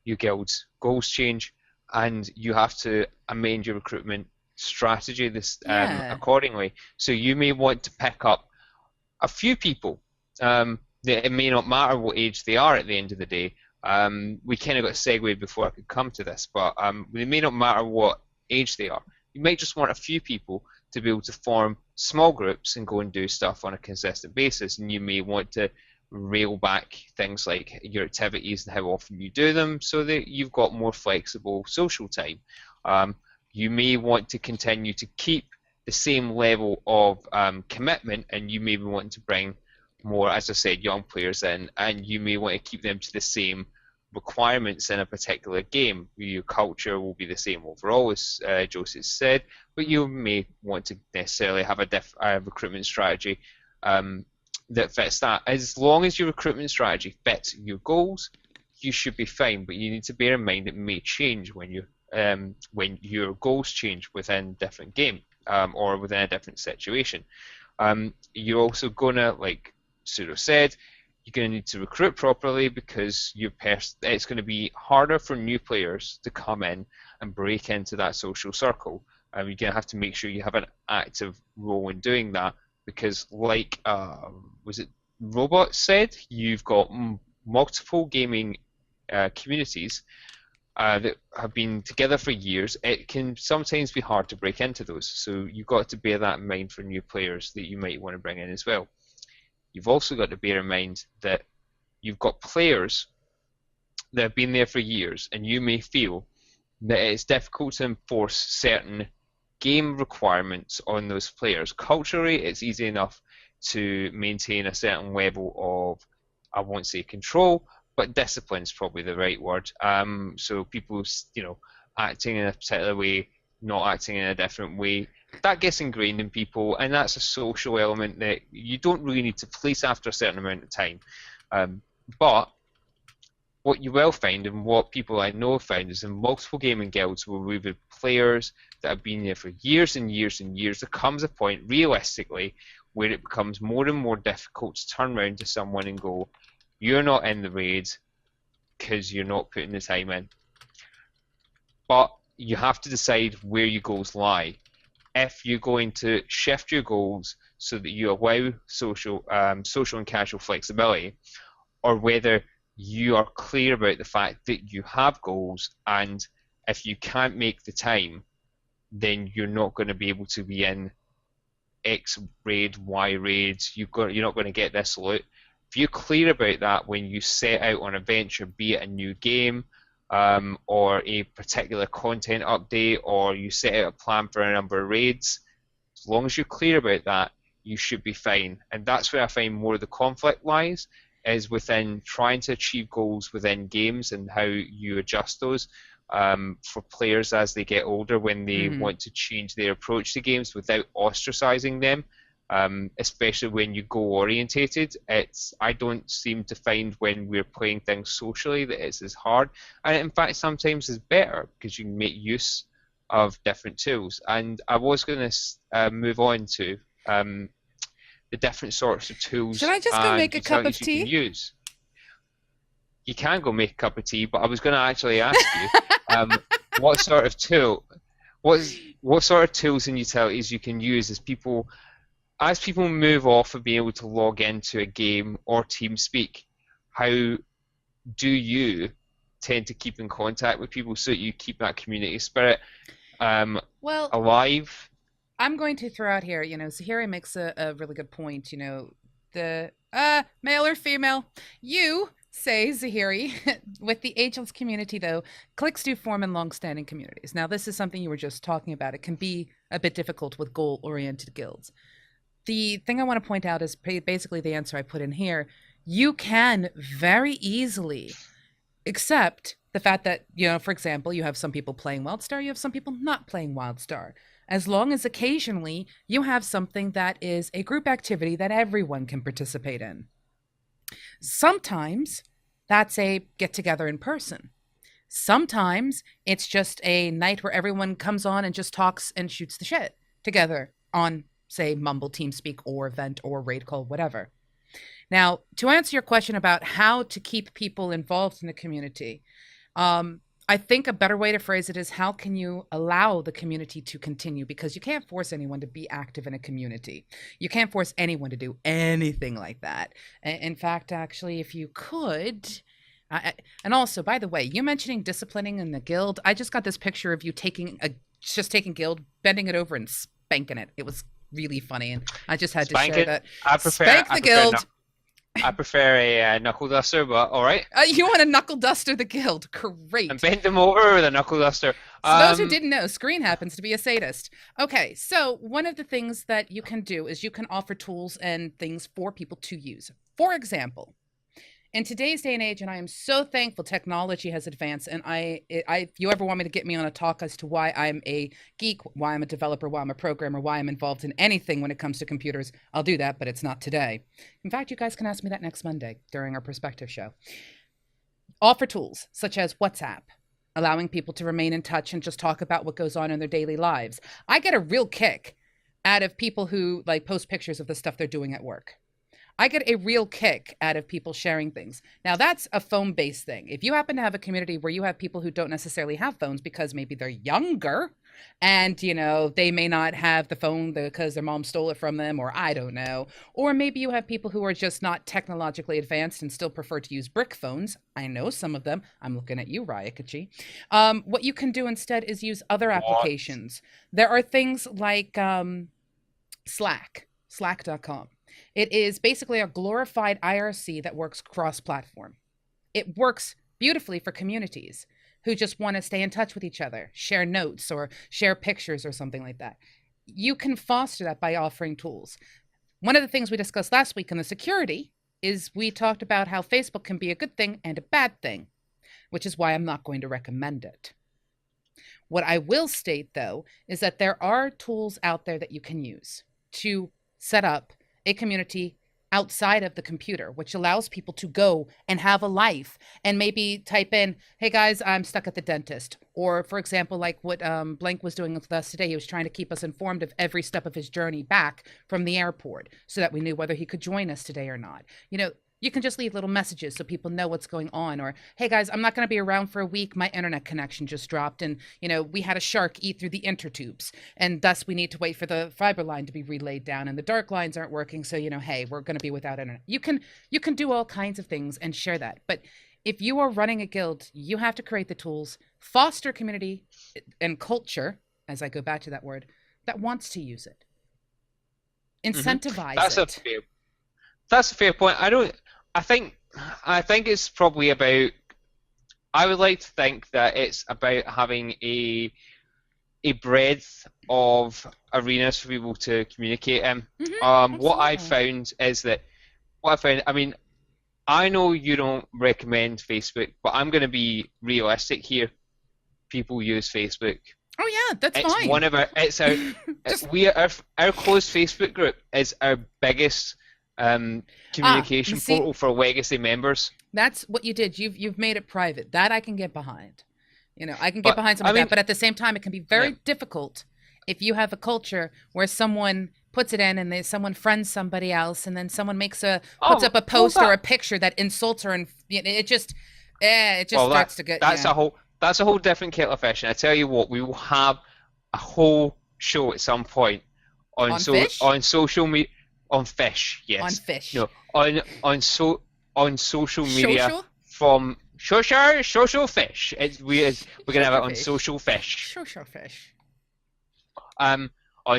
Your guild's goals change, and you have to amend your recruitment strategy accordingly. So you may want to pick up a few people. It may not matter what age they are at the end of the day. We kind of got segued before I could come to this, but it may not matter what age they are. You might just want a few people to be able to form small groups and go and do stuff on a consistent basis, and you may want to rail back things like your activities and how often you do them so that you've got more flexible social time. You may want to continue to keep the same level of commitment, and you may be wanting to bring more, as I said, young players in, and you may want to keep them to the same requirements in a particular game. Your culture will be the same overall, as Josie said, but you may want to necessarily have a recruitment strategy that fits that. As long as your recruitment strategy fits your goals, you should be fine, but you need to bear in mind it may change when your goals change within different game or within a different situation. You're also gonna, like Pseudo said, you're gonna need to recruit properly because it's going to be harder for new players to come in and break into that social circle. You're going to have to make sure you have an active role in doing that, because like was it Robot said, you've got multiple gaming communities that have been together for years. It can sometimes be hard to break into those, so you've got to bear that in mind for new players that you might want to bring in as well. You've also got to bear in mind that you've got players that have been there for years, and you may feel that it's difficult to enforce certain game requirements on those players. Culturally, it's easy enough to maintain a certain level of, I won't say control, but discipline is probably the right word. So people, acting in a particular way, not acting in a different way, that gets ingrained in people, and that's a social element that you don't really need to police after a certain amount of time. But what you will find, and what people I know have found, is in multiple gaming guilds where we've had players that have been there for years and years and years, there comes a point, realistically, where it becomes more and more difficult to turn around to someone and go, you're not in the raid because you're not putting the time in. But you have to decide where your goals lie. If you're going to shift your goals so that you allow social and casual flexibility, or whether you are clear about the fact that you have goals, and if you can't make the time, then you're not going to be able to be in X raid, Y raids, you're not going to get this loot. If you're clear about that when you set out on a venture, be it a new game, or a particular content update, or you set out a plan for a number of raids, as long as you're clear about that, you should be fine. And that's where I find more of the conflict lies, is within trying to achieve goals within games and how you adjust those for players as they get older, when they want to change their approach to games without ostracizing them. Especially when you goal orientated, I don't seem to find when we're playing things socially that it's as hard, and in fact sometimes it's better because you can make use of different tools. And I was going to move on to the different sorts of tools. Should I just go make a cup of tea? You can use. You can go make a cup of tea, but I was going to actually ask you what sort of tool, what sort of tools and utilities you can use as people move off of being able to log into a game or TeamSpeak. How do you tend to keep in contact with people so that you keep that community spirit alive? I'm going to throw out here, Zahiri makes a really good point, the male or female. You say, Zahiri, with the Ageless community, though, clicks do form in long-standing communities. Now, this is something you were just talking about. It can be a bit difficult with goal-oriented guilds. The thing I want to point out is basically the answer I put in here. You can very easily accept the fact that, for example, you have some people playing WildStar, you have some people not playing WildStar. As long as occasionally you have something that is a group activity that everyone can participate in. Sometimes that's a get-together in person. Sometimes it's just a night where everyone comes on and just talks and shoots the shit together on, say, Mumble, TeamSpeak, or Event, or Raid Call, whatever. Now, to answer your question about how to keep people involved in the community, I think a better way to phrase it is, how can you allow the community to continue? Because you can't force anyone to be active in a community. You can't force anyone to do anything like that. In fact, actually, if you could... and also, by the way, you mentioning disciplining in the guild, I just got this picture of you taking guild, bending it over and spanking it. It was really funny, and I just had to share that. Spank the guild. I prefer a knuckle duster, but all right. You want to knuckle duster the guild? Great. And bend them over with a knuckle duster. For those who didn't know, Screen happens to be a sadist. Okay, so one of the things that you can do is you can offer tools and things for people to use. For example, in today's day and age, and I am so thankful technology has advanced, and if you ever want me to get me on a talk as to why I'm a geek, why I'm a developer, why I'm a programmer, why I'm involved in anything when it comes to computers, I'll do that, but it's not today. In fact, you guys can ask me that next Monday during our Perspective show. Offer tools such as WhatsApp, allowing people to remain in touch and just talk about what goes on in their daily lives. I get a real kick out of people who post pictures of the stuff they're doing at work. I get a real kick out of people sharing things. Now, that's a phone-based thing. If you happen to have a community where you have people who don't necessarily have phones because maybe they're younger and, they may not have the phone because their mom stole it from them, or I don't know. Or maybe you have people who are just not technologically advanced and still prefer to use brick phones. I know some of them. I'm looking at you, Ryakachi. What you can do instead is use other What? applications. There are things like Slack.com. It is basically a glorified IRC that works cross-platform. It works beautifully for communities who just want to stay in touch with each other, share notes or share pictures or something like that. You can foster that by offering tools. One of the things we discussed last week in the security is we talked about how Facebook can be a good thing and a bad thing, which is why I'm not going to recommend it. What I will state, though, is that there are tools out there that you can use to set up a community outside of the computer, which allows people to go and have a life and maybe type in, hey guys, I'm stuck at the dentist. Or for example, like what Blank was doing with us today, he was trying to keep us informed of every step of his journey back from the airport so that we knew whether he could join us today or not. You can just leave little messages so people know what's going on. Or, hey guys, I'm not going to be around for a week. My internet connection just dropped. And, we had a shark eat through the intertubes. And thus we need to wait for the fiber line to be relayed down. And the dark lines aren't working. So, hey, we're going to be without internet. You can do all kinds of things and share that. But if you are running a guild, you have to create the tools, foster community and culture, as I go back to that word, that wants to use it. Incentivize it. That's a fair point. I think it's probably about. I would like to think that it's about having a breadth of arenas for people to communicate in. What I found is that I mean, I know you don't recommend Facebook, but I'm going to be realistic here. People use Facebook. Oh yeah, that's it's fine. One of our. It's our. Our closed Facebook group is our biggest communication portal for legacy members. That's what you did. You've made it private. That I can get behind. I can get behind something like that. But at the same time, it can be very difficult if you have a culture where someone puts it in and someone friends somebody else, and then someone puts up a post or a picture that insults her, and it just starts to get. That's a whole different kettle of fish. And I tell you what, we will have a whole show at some point on social media. On fish, yes. On fish. No, on social media from social fish. We're gonna have it on social fish. Social fish. On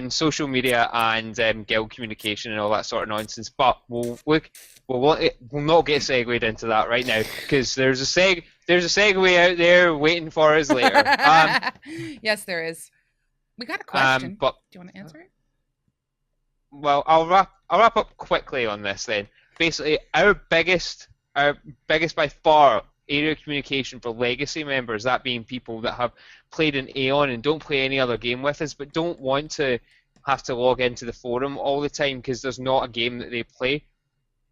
social media and guild communication and all that sort of nonsense. But we'll not get segued into that right now because there's a segue out there waiting for us later. Yes, there is. We got a question. But do you want to answer it? Well, I'll wrap up quickly on this then. Basically, our biggest by far area of communication for legacy members, that being people that have played in Aeon and don't play any other game with us, but don't want to have to log into the forum all the time because there's not a game that they play,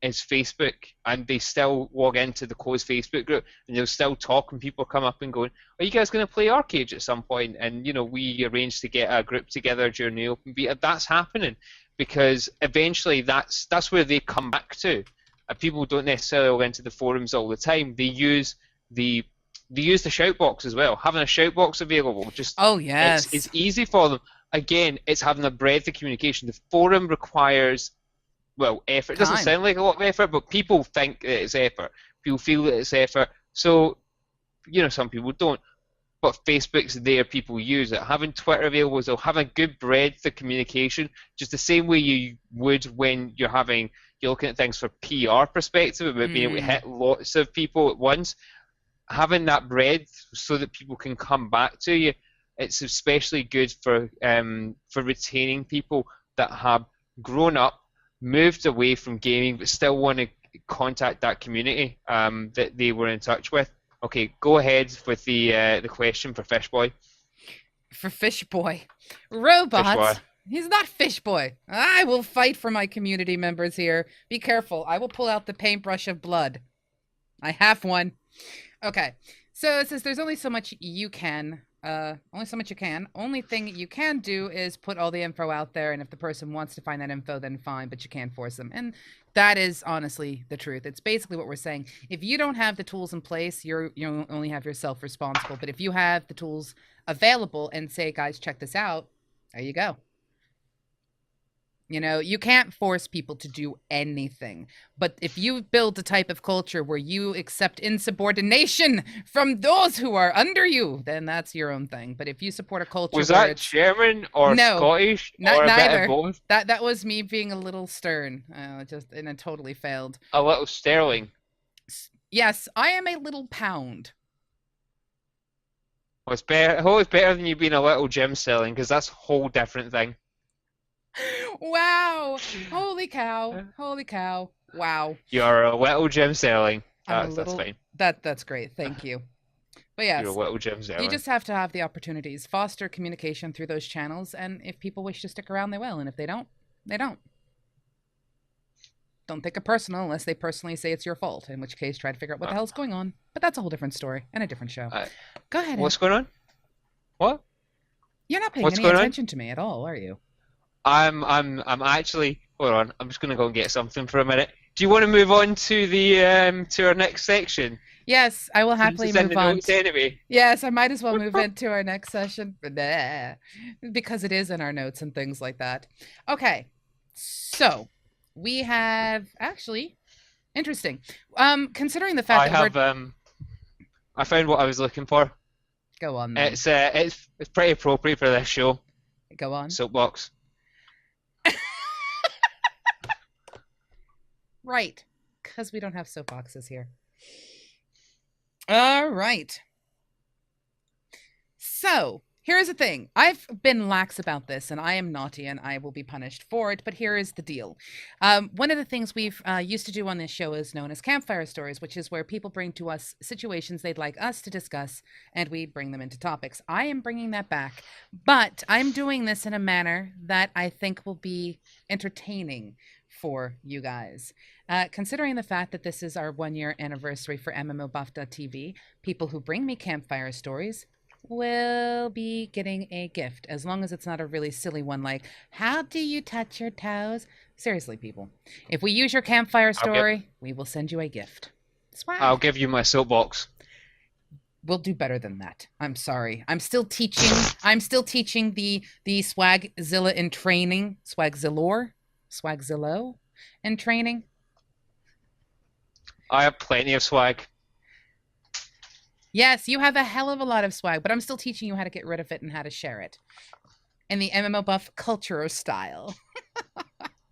is Facebook, and they still log into the closed Facebook group and they'll still talk when people come up and going, are you guys going to play Arcade at some point? And we arranged to get a group together during the open beta. That's happening because eventually that's where they come back to. People don't necessarily log into the forums all the time. They use the shout box as well. Having a shout box available, it's easy for them. Again, it's having a breadth of communication. The forum requires effort. It doesn't sound like a lot of effort, but people think that it's effort. People feel that it's effort. So, some people don't. But Facebook's there, people use it. Having Twitter available is having a good breadth of communication, just the same way you would when you're looking at things for PR perspective about being able to hit lots of people at once. Having that breadth so that people can come back to you, it's especially good for retaining people that have grown up, moved away from gaming, but still want to contact that community that they were in touch with. Okay, go ahead with the question for Fishboy. For Fishboy. Robots. Fishboy. He's not Fishboy. I will fight for my community members here. Be careful. I will pull out the paintbrush of blood. I have one. Okay. So it says there's only so much you can only so much you can. Only thing you can do is put all the info out there, and if the person wants to find that info, then fine, but you can't force them. And that is honestly the truth. It's basically what we're saying. If you don't have the tools in place, you only have yourself responsible. But if you have the tools available and say, guys, check this out, there you go. You know, you can't force people to do anything. But if you build a type of culture where you accept insubordination from those who are under you, then that's your own thing. But if you support a culture Was where that German or No, Scottish or a bit neither. of both? That was me being a little stern. And it totally failed. A little sterling. Yes, I am a little pound. Well, it's better than you being a little gem selling, because that's a whole different thing. Wow. Holy cow. Holy cow. Wow. You're a little gem selling. I'm a That's little fine. that's great. Thank you. But yes, You're a little gem you selling. just have to have the opportunities, foster communication through those channels, and if people wish to stick around, they will, and if they don't, they don't. Don't take it personal unless they personally say it's your fault, in which case try to figure out what the hell's going on. But that's a whole different story and a different show. Go ahead. What's going on? What? You're not paying What's any going on? attention to me at all, are you? I'm actually, hold on, I'm just gonna go and get something for a minute. Do you want to move on to the to our next section? Yes, I will happily It's in move the on. notes anyway. Yes, I might as well move into our next session. Because it is in our notes and things like that. Okay, so we have actually interesting. Considering the fact that we're I found what I was looking for. go on then. It's pretty appropriate for this show. Go on. Soapbox. Right, because we don't have soapboxes here. All right. So, here's the thing. I've been lax about this, and I am naughty, and I will be punished for it, but here is the deal. One of the things we've used to do on this show is known as Campfire Stories, which is where people bring to us situations they'd like us to discuss, and we bring them into topics. I am bringing that back, but I'm doing this in a manner that I think will be entertaining for you guys. Considering the fact that this is our 1-year anniversary for MMOBuff.TV, people who bring me Campfire Stories will be getting a gift, as long as it's not a really silly one like, how do you touch your toes? Seriously, people. If we use your Campfire Story, we will send you a gift. Swag. I'll give you my soapbox. We'll do better than that. I'm sorry. I'm still teaching the Swagzilla in training. Swagzillo in training. I have plenty of swag. Yes, you have a hell of a lot of swag, but I'm still teaching you how to get rid of it and how to share it. In the MMO Buff culture style.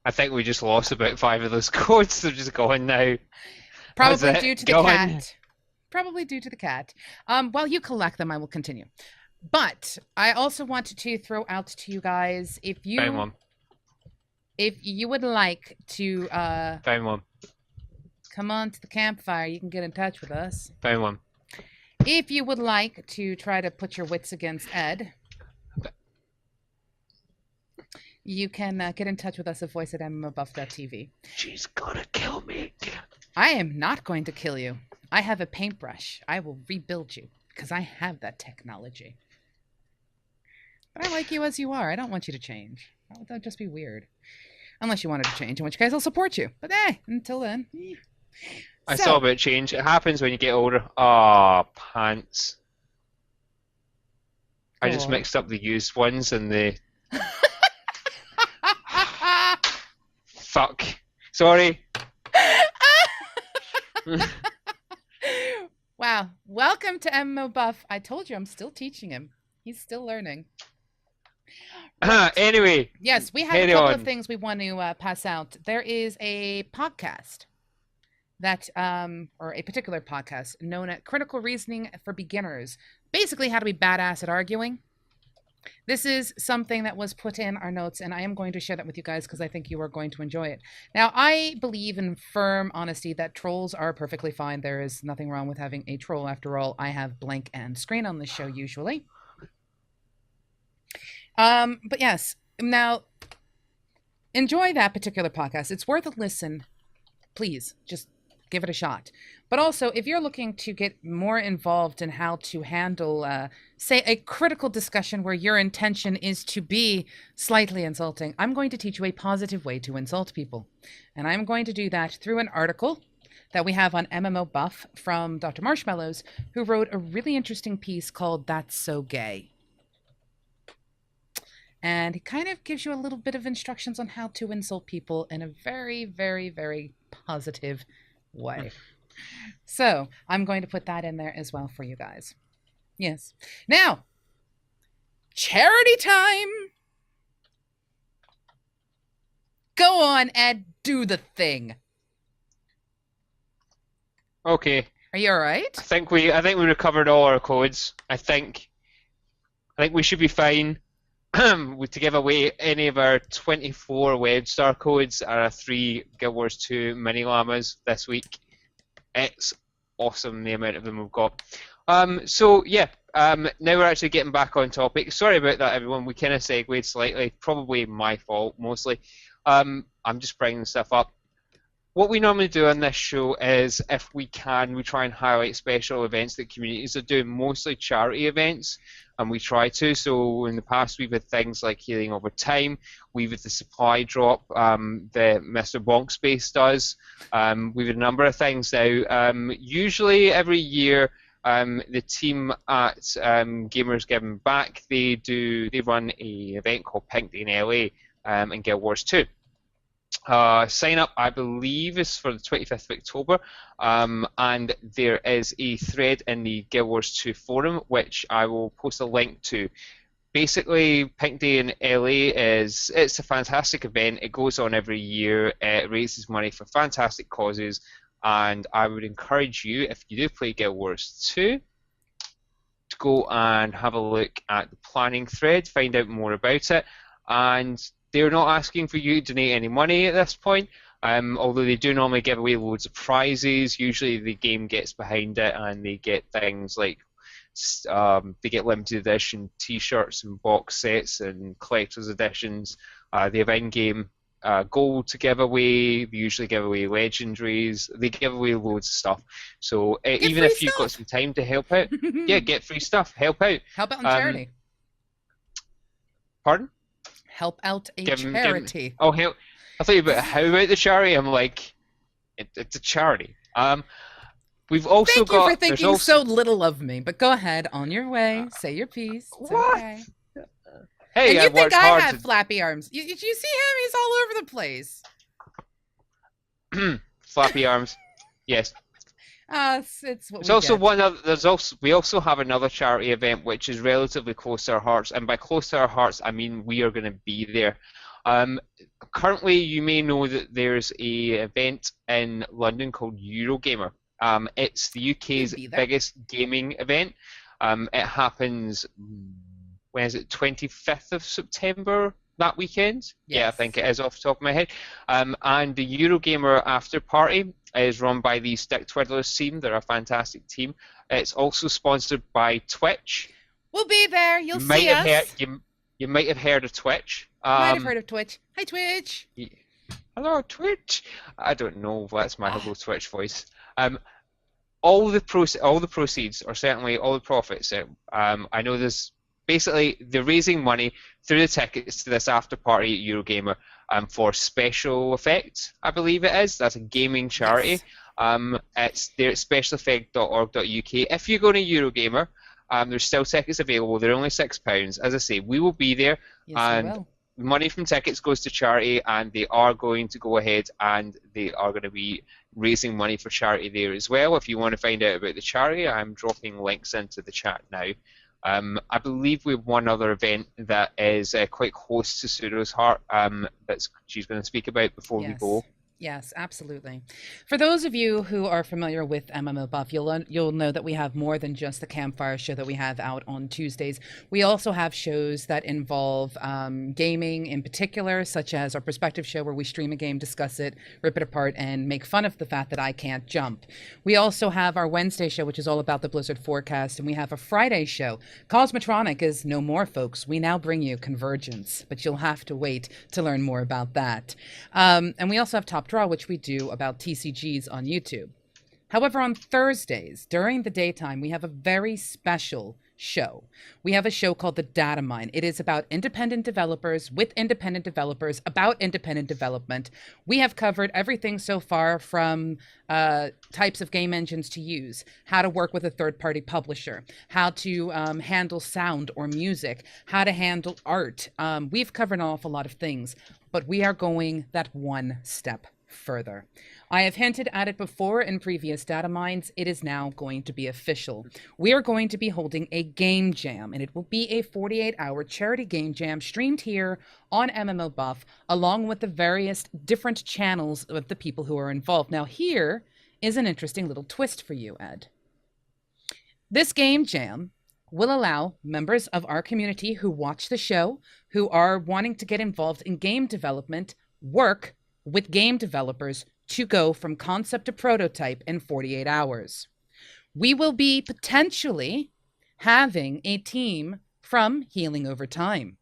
I think we just lost about 5 of those codes. They're just gone now. Probably due to the cat. Probably due to the cat. While you collect them, I will continue. But I also wanted to throw out to you guys, if you would like to Found one. come on to the campfire, you can get in touch with us. Found one. If you would like to try to put your wits against Ed, you can get in touch with us at voice at MMOBuff.TV. She's gonna kill me. I am not going to kill you. I have a paintbrush. I will rebuild you because I have that technology. But I like you as you are. I don't want you to change. That would just be weird. Unless you wanted to change, in which case I'll support you. But until then. I saw about change. It happens when you get older. Ah, pants. I just mixed up the used ones and the... Fuck. Sorry. Wow. Welcome to MMO Buff. I told you I'm still teaching him. He's still learning. Right. Anyway. Yes, we have a couple of things we want to pass out. There is a podcast that, or a particular podcast known as Critical Reasoning for Beginners. Basically how to be badass at arguing. This is something that was put in our notes, and I am going to share that with you guys because I think you are going to enjoy it. Now, I believe in firm honesty that trolls are perfectly fine. There is nothing wrong with having a troll. After all, I have blank and screen on this show usually. But yes, now, enjoy that particular podcast. It's worth a listen. Please, just give it a shot. But also, if you're looking to get more involved in how to handle, say, a critical discussion where your intention is to be slightly insulting, I'm going to teach you a positive way to insult people. And I'm going to do that through an article that we have on MMO Buff from Dr. Marshmallows, who wrote a really interesting piece called That's So Gay. And he kind of gives you a little bit of instructions on how to insult people in a very, very, very positive way. So I'm going to put that in there as well for you guys. Yes. Now, charity time. Go on, Ed, do the thing. Okay. Are you all right? I think we recovered all our codes. I think we should be fine. To give away any of our 24 WebStar codes are 3 Guild Wars 2 mini llamas this week. It's awesome the amount of them we've got. So yeah, now we're actually getting back on topic. Sorry about that, everyone. We kind of segued slightly. Probably my fault, mostly. I'm just bringing stuff up. What we normally do on this show is, if we can, we try and highlight special events that communities are doing, mostly charity events, and we try to. So in the past, we've had things like Healing Over Time, we've had the supply drop that Mr. Bonkspace does. We've had a number of things now. Usually every year, the team at Gamers Giving Back, they run an event called Pink Day in LA in Guild Wars 2. Sign up, I believe, is for the 25th of October, and there is a thread in the Guild Wars 2 forum which I will post a link to. Basically, Pink Day in LA it's a fantastic event. It goes on every year. It raises money for fantastic causes, and I would encourage you, if you do play Guild Wars 2, to go and have a look at the planning thread, find out more about it, and they're not asking for you to donate any money at this point, although they do normally give away loads of prizes. Usually the game gets behind it and they get things like they get limited edition t-shirts and box sets and collector's editions. They have in-game gold to give away. They usually give away legendaries. They give away loads of stuff. So even if you've got some time to help out, yeah, get free stuff. Help out. Help out in charity. Pardon? Help out a charity. Oh, help! I thought you about how about the charity. I'm like, it's a charity. We've also Thank got. You for thinking so little of me, but go ahead, on your way. Say your piece. It's what? Okay. Hey, and you think I have flappy arms? You see him? He's all over the place. Flappy arms. Yes. It's what There's also one other. We also have another charity event which is relatively close to our hearts, and by close to our hearts, I mean we are going to be there. Currently, you may know that there's a event in London called Eurogamer. It's the UK's biggest gaming event. It happens. When is it? 25th of September. That weekend? Yes. Yeah, I think it is off the top of my head. And the Eurogamer after party is run by the Stick Twiddlers team. They're a fantastic team. It's also sponsored by Twitch. We'll be there. You'll see us. You might have heard of Twitch. Might have heard of Twitch. Hi, Twitch. Yeah. Hello, Twitch. I don't know. That's my hello Twitch voice. All the proceeds, or certainly all the profits. I know there's. Basically, they're raising money through the tickets to this after party at Eurogamer for Special Effects, I believe it is. That's a gaming charity. Yes. It's there at specialeffect.org.uk. If you go to Eurogamer, there's still tickets available. They're only £6. As I say, we will be there, yes, and money from tickets goes to charity, and they are going to go ahead and they are going to be raising money for charity there as well. If you want to find out about the charity, I'm dropping links into the chat now. I believe we have one other event that is quite close to Pseudo's heart that she's going to speak about before we go. Yes, absolutely. For those of you who are familiar with MMO Buff, you'll know that we have more than just the Campfire show that we have out on Tuesdays. We also have shows that involve gaming in particular, such as our Perspective show where we stream a game, discuss it, rip it apart, and make fun of the fact that I can't jump. We also have our Wednesday show, which is all about the Blizzard forecast, and we have a Friday show. Cosmotronic is no more, folks. We now bring you Convergence, but you'll have to wait to learn more about that. And we also have Top Draw, which we do about TCGs on YouTube. However, on Thursdays, during the daytime, we have a very special show. We have a show called The Data Mine. It is about independent developers with independent developers about independent development. We have covered everything so far from types of game engines to use, how to work with a third-party publisher, how to handle sound or music, how to handle art. We've covered an awful lot of things, but we are going that one step further. I have hinted at it before in previous data mines. It is now going to be official. We are going to be holding a game jam, and it will be a 48-hour charity game jam streamed here on MMO Buff, along with the various different channels of the people who are involved. Now, here is an interesting little twist for you, Ed. This game jam will allow members of our community who watch the show, who are wanting to get involved in game development, work with game developers to go from concept to prototype in 48 hours. We will be potentially having a team from Healing Over Time.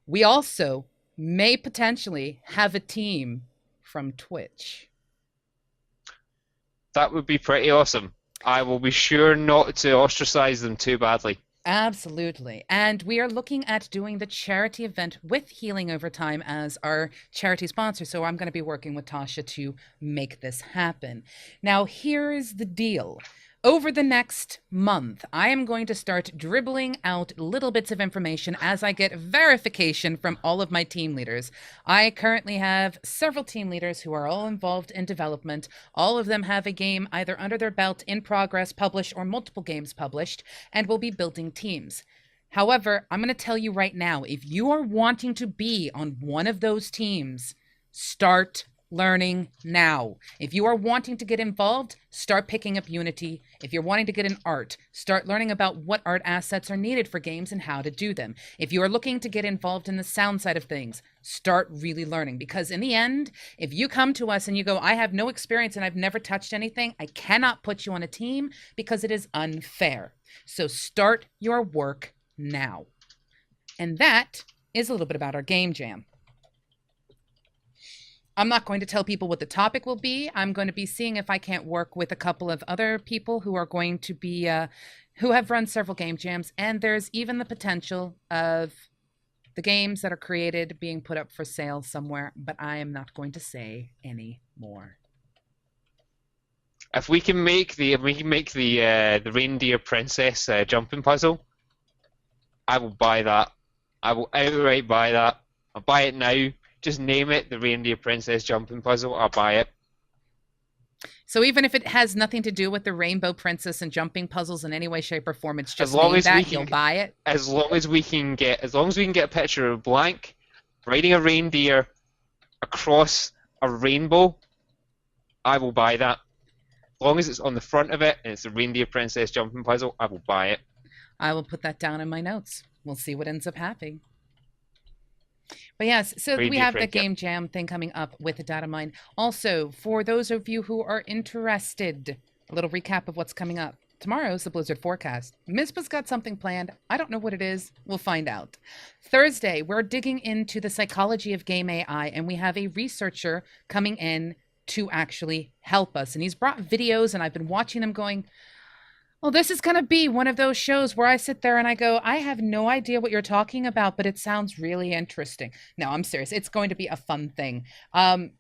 We also may potentially have a team from Twitch. That would be pretty awesome. I will be sure not to ostracize them too badly. Absolutely. And we are looking at doing the charity event with Healing Over Time as our charity sponsor. So I'm going to be working with Tasha to make this happen. Now, here's the deal. Over the next month, I am going to start dribbling out little bits of information as I get verification from all of my team leaders. I currently have several team leaders who are all involved in development. All of them have a game either under their belt, in progress, published, or multiple games published, and will be building teams. However, I'm going to tell you right now, if you are wanting to be on one of those teams, start learning now. If you are wanting to get involved, start picking up Unity. If you're wanting to get in art, start learning about what art assets are needed for games and how to do them. If you are looking to get involved in the sound side of things, start really learning. Because in the end, if you come to us and you go, I have no experience and I've never touched anything, I cannot put you on a team because it is unfair. So start your work now. And that is a little bit about our game jam. I'm not going to tell people what the topic will be. I'm going to be seeing if I can't work with a couple of other people who are going to be, who have run several game jams. And there's even the potential of the games that are created being put up for sale somewhere, but I am not going to say any more. If we can make the reindeer princess jumping puzzle, I will buy that. I will outright buy that. I'll buy it now. Just name it the Reindeer Princess Jumping Puzzle. I'll buy it. So even if it has nothing to do with the Rainbow Princess and jumping puzzles in any way, shape, or form, it's just named that, you'll buy it? As long as we can get a picture of Blank riding a reindeer across a rainbow, I will buy that. As long as it's on the front of it and it's the Reindeer Princess Jumping Puzzle, I will buy it. I will put that down in my notes. We'll see what ends up happening. But yes, so we have the game jam thing coming up with the data mine. Also, for those of you who are interested, a little recap of what's coming up. Tomorrow's the Blizzard forecast. Mizpa's got something planned. I don't know what it is. We'll find out. Thursday, we're digging into the psychology of game AI, and we have a researcher coming in to actually help us. And he's brought videos, and I've been watching them going, well, this is going to be one of those shows where I sit there and I go, I have no idea what you're talking about, but it sounds really interesting. No, I'm serious. It's going to be a fun thing.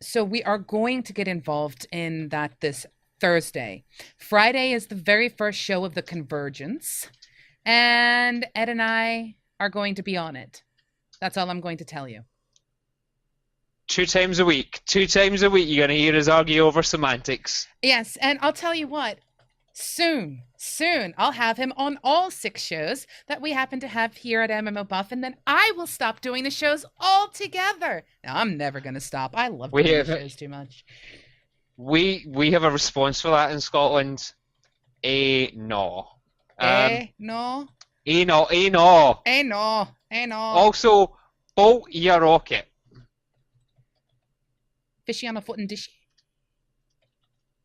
So we are going to get involved in that this Thursday. Friday is the very first show of the Convergence, and Ed and I are going to be on it. That's all I'm going to tell you. 2 times a week. 2 times a week you're going to hear us argue over semantics. Yes, and I'll tell you what. Soon, I'll have him on all 6 shows that we happen to have here at MMO Buff, and then I will stop doing the shows altogether. Now, I'm never going to stop. I love doing the shows too much. We have a response for that in Scotland. No. No. No. No. Also, bolt your rocket. Fishy on a foot and dishy.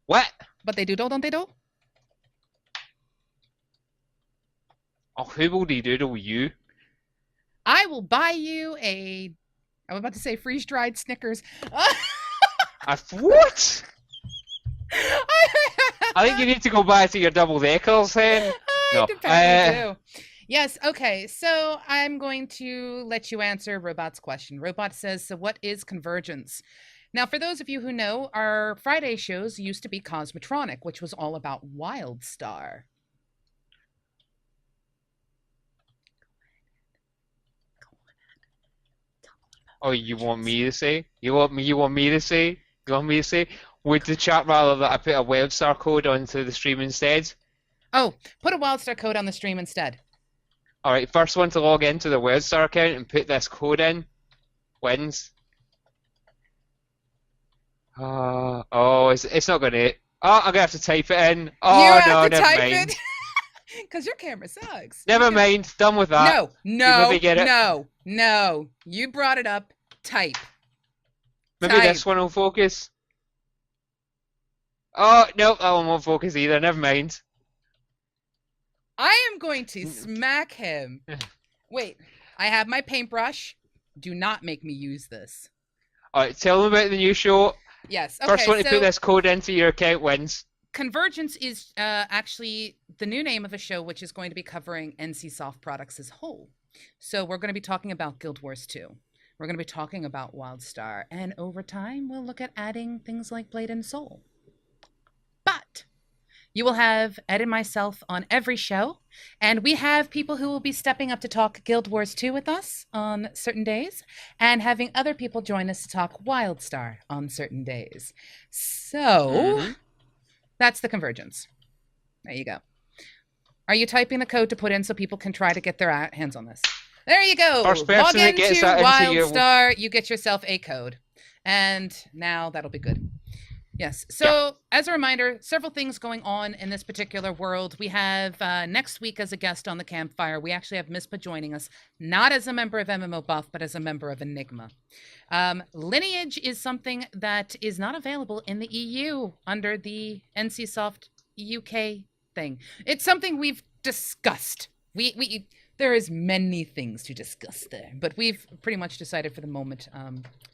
What? But they do, don't they do? Oh, who will de-doodle you? I will buy you a... I'm about to say freeze-dried Snickers. What? I think you need to go back to your double deckers then. I No. apparently do. Yes, okay, so I'm going to let you answer Robot's question. Robot says, so what is convergence? Now, for those of you who know, our Friday shows used to be Cosmotronic, which was all about WildStar. Oh, you want me to say? You want me to say? You want me to say? Would the chat rather that I put a WildStar code onto the stream instead? Oh, put a WildStar code on the stream instead. Alright, first one to log into the WildStar account and put this code in wins. Oh, it's not gonna. Oh, I'm gonna have to type it in. Oh no, never mind. Because your camera sucks. Never mind. Done with that. No. You brought it up. Type. Maybe this one will focus. Oh no, that one won't focus either. Never mind. I am going to smack him. Wait, I have my paintbrush. Do not make me use this. Alright, tell them about the new show. Yes. Okay, First one to put this code into your account wins. Convergence is actually the new name of a show which is going to be covering NCSoft products as a whole. So we're going to be talking about Guild Wars 2. We're going to be talking about WildStar. And over time, we'll look at adding things like Blade and Soul. But you will have Ed and myself on every show. And we have people who will be stepping up to talk Guild Wars 2 with us on certain days. And having other people join us to talk WildStar on certain days. So that's the convergence. There you go. Are you typing the code to put in so people can try to get their hands on this? There you go. First person Log that gets that into WildStar, you get yourself a code. And now that'll be good. Yes. So as a reminder, several things going on in this particular world. We have next week as a guest on the Campfire, we actually have Mispa joining us, not as a member of MMO Buff, but as a member of Enigma. Lineage is something that is not available in the EU under the NCSoft UK thing. It's something we've discussed. There is many things to discuss there, but we've pretty much decided for the moment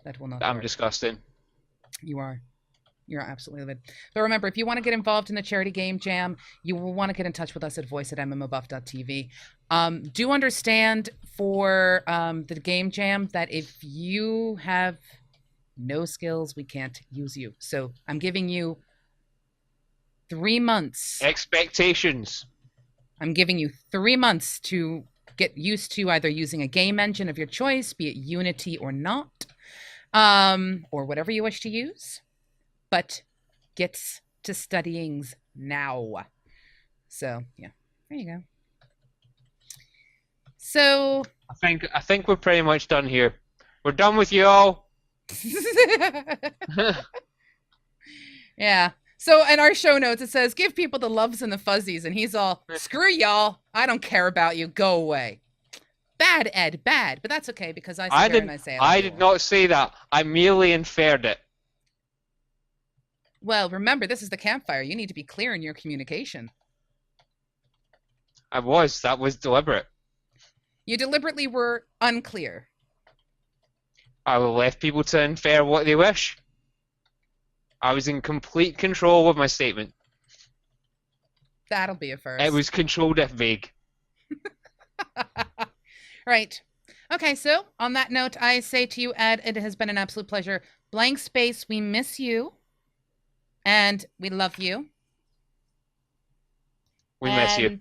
that will not. I'm disgusting. You are. You're absolutely livid. But remember, if you want to get involved in the charity game jam, you will want to get in touch with us at voice@MMOBuff.TV. Do understand for the game jam that if you have no skills, we can't use you. So I'm giving you 3 months. Expectations. I'm giving you 3 months to get used to either using a game engine of your choice, be it Unity or not, or whatever you wish to use. But get to studyings now. So yeah, there you go. So I think we're pretty much done here. We're done with you all. Yeah. So in our show notes it says give people the loves and the fuzzies, and he's all screw y'all. I don't care about you. Go away. Bad, Ed. Bad. But that's okay because I did not say that. I merely inferred it. Well, remember, this is the Campfire. You need to be clear in your communication. That was deliberate. You deliberately were unclear. I left people to infer what they wish. I was in complete control of my statement. That'll be a first. It was controlled if vague. Right. Okay, so on that note, I say to you, Ed, it has been an absolute pleasure. Blank space, we miss you. And we love you. We miss you.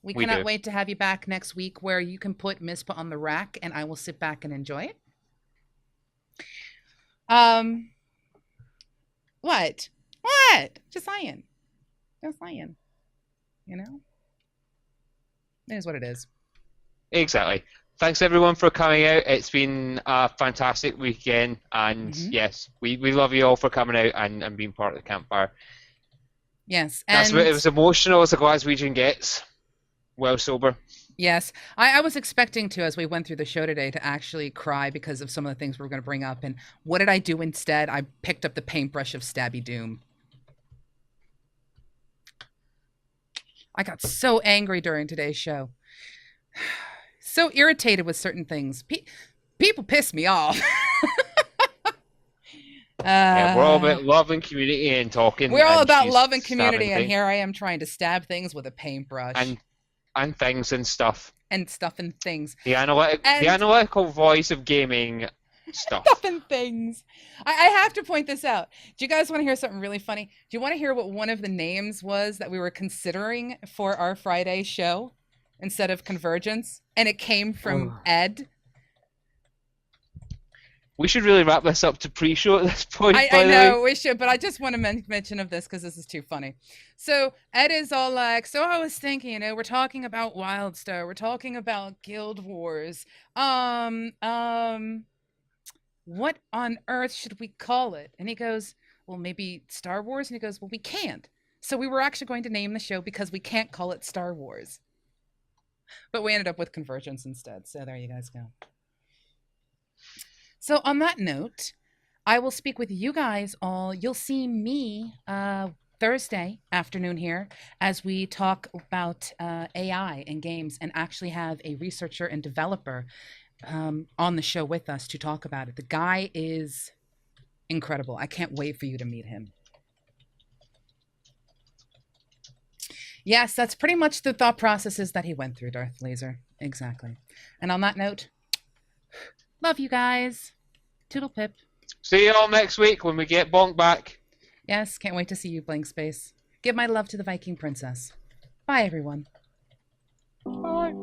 We cannot wait to have you back next week where you can put Mispa on the rack and I will sit back and enjoy it. What? Just saying. You know? It is what it is. Exactly. Thanks everyone for coming out. It's been a fantastic weekend, and yes, we love you all for coming out and being part of the Campfire. Yes, and it was emotional as a Glaswegian gets. Well sober. Yes, I was expecting to, as we went through the show today, to actually cry because of some of the things we were going to bring up. And what did I do instead? I picked up the paintbrush of Stabby Doom. I got so angry during today's show. So irritated with certain things. People piss me off. Yeah, we're all Uh, about love and community and talking, we're all and about she's love and stabbing community, and things here I am trying to stab things with a paintbrush and things and stuff. and stuff and things. The And analytical voice of gaming stuff stuff. and things. I have to point this out. Do you guys want to hear something really funny? Do you want to hear what one of the names was that we were considering for our Friday show instead of Convergence? And it came from Oh. Ed. We should really wrap this up to pre-show at this point. I By the know way, we should, but I just want to mention of this because this is too funny. So Ed is all like, so I was thinking, we're talking about Wildstar, we're talking about Guild Wars. What on earth should we call it? And he goes, well, maybe Star Wars. And he goes, well, we can't. So we were actually going to name the show because we can't call it Star Wars. But we ended up with Convergence instead. So there you guys go. So on that note, I will speak with you guys all. You'll see me Thursday afternoon here as we talk about AI and games and actually have a researcher and developer on the show with us to talk about it. The guy is incredible. I can't wait for you to meet him. Yes, that's pretty much the thought processes that he went through, Darth Laser. Exactly. And on that note, love you guys. Toodle pip. see you all next week when we get Bonk back. Yes, can't wait to see you, Blank Space. Give my love to the Viking Princess. Bye, everyone. Bye.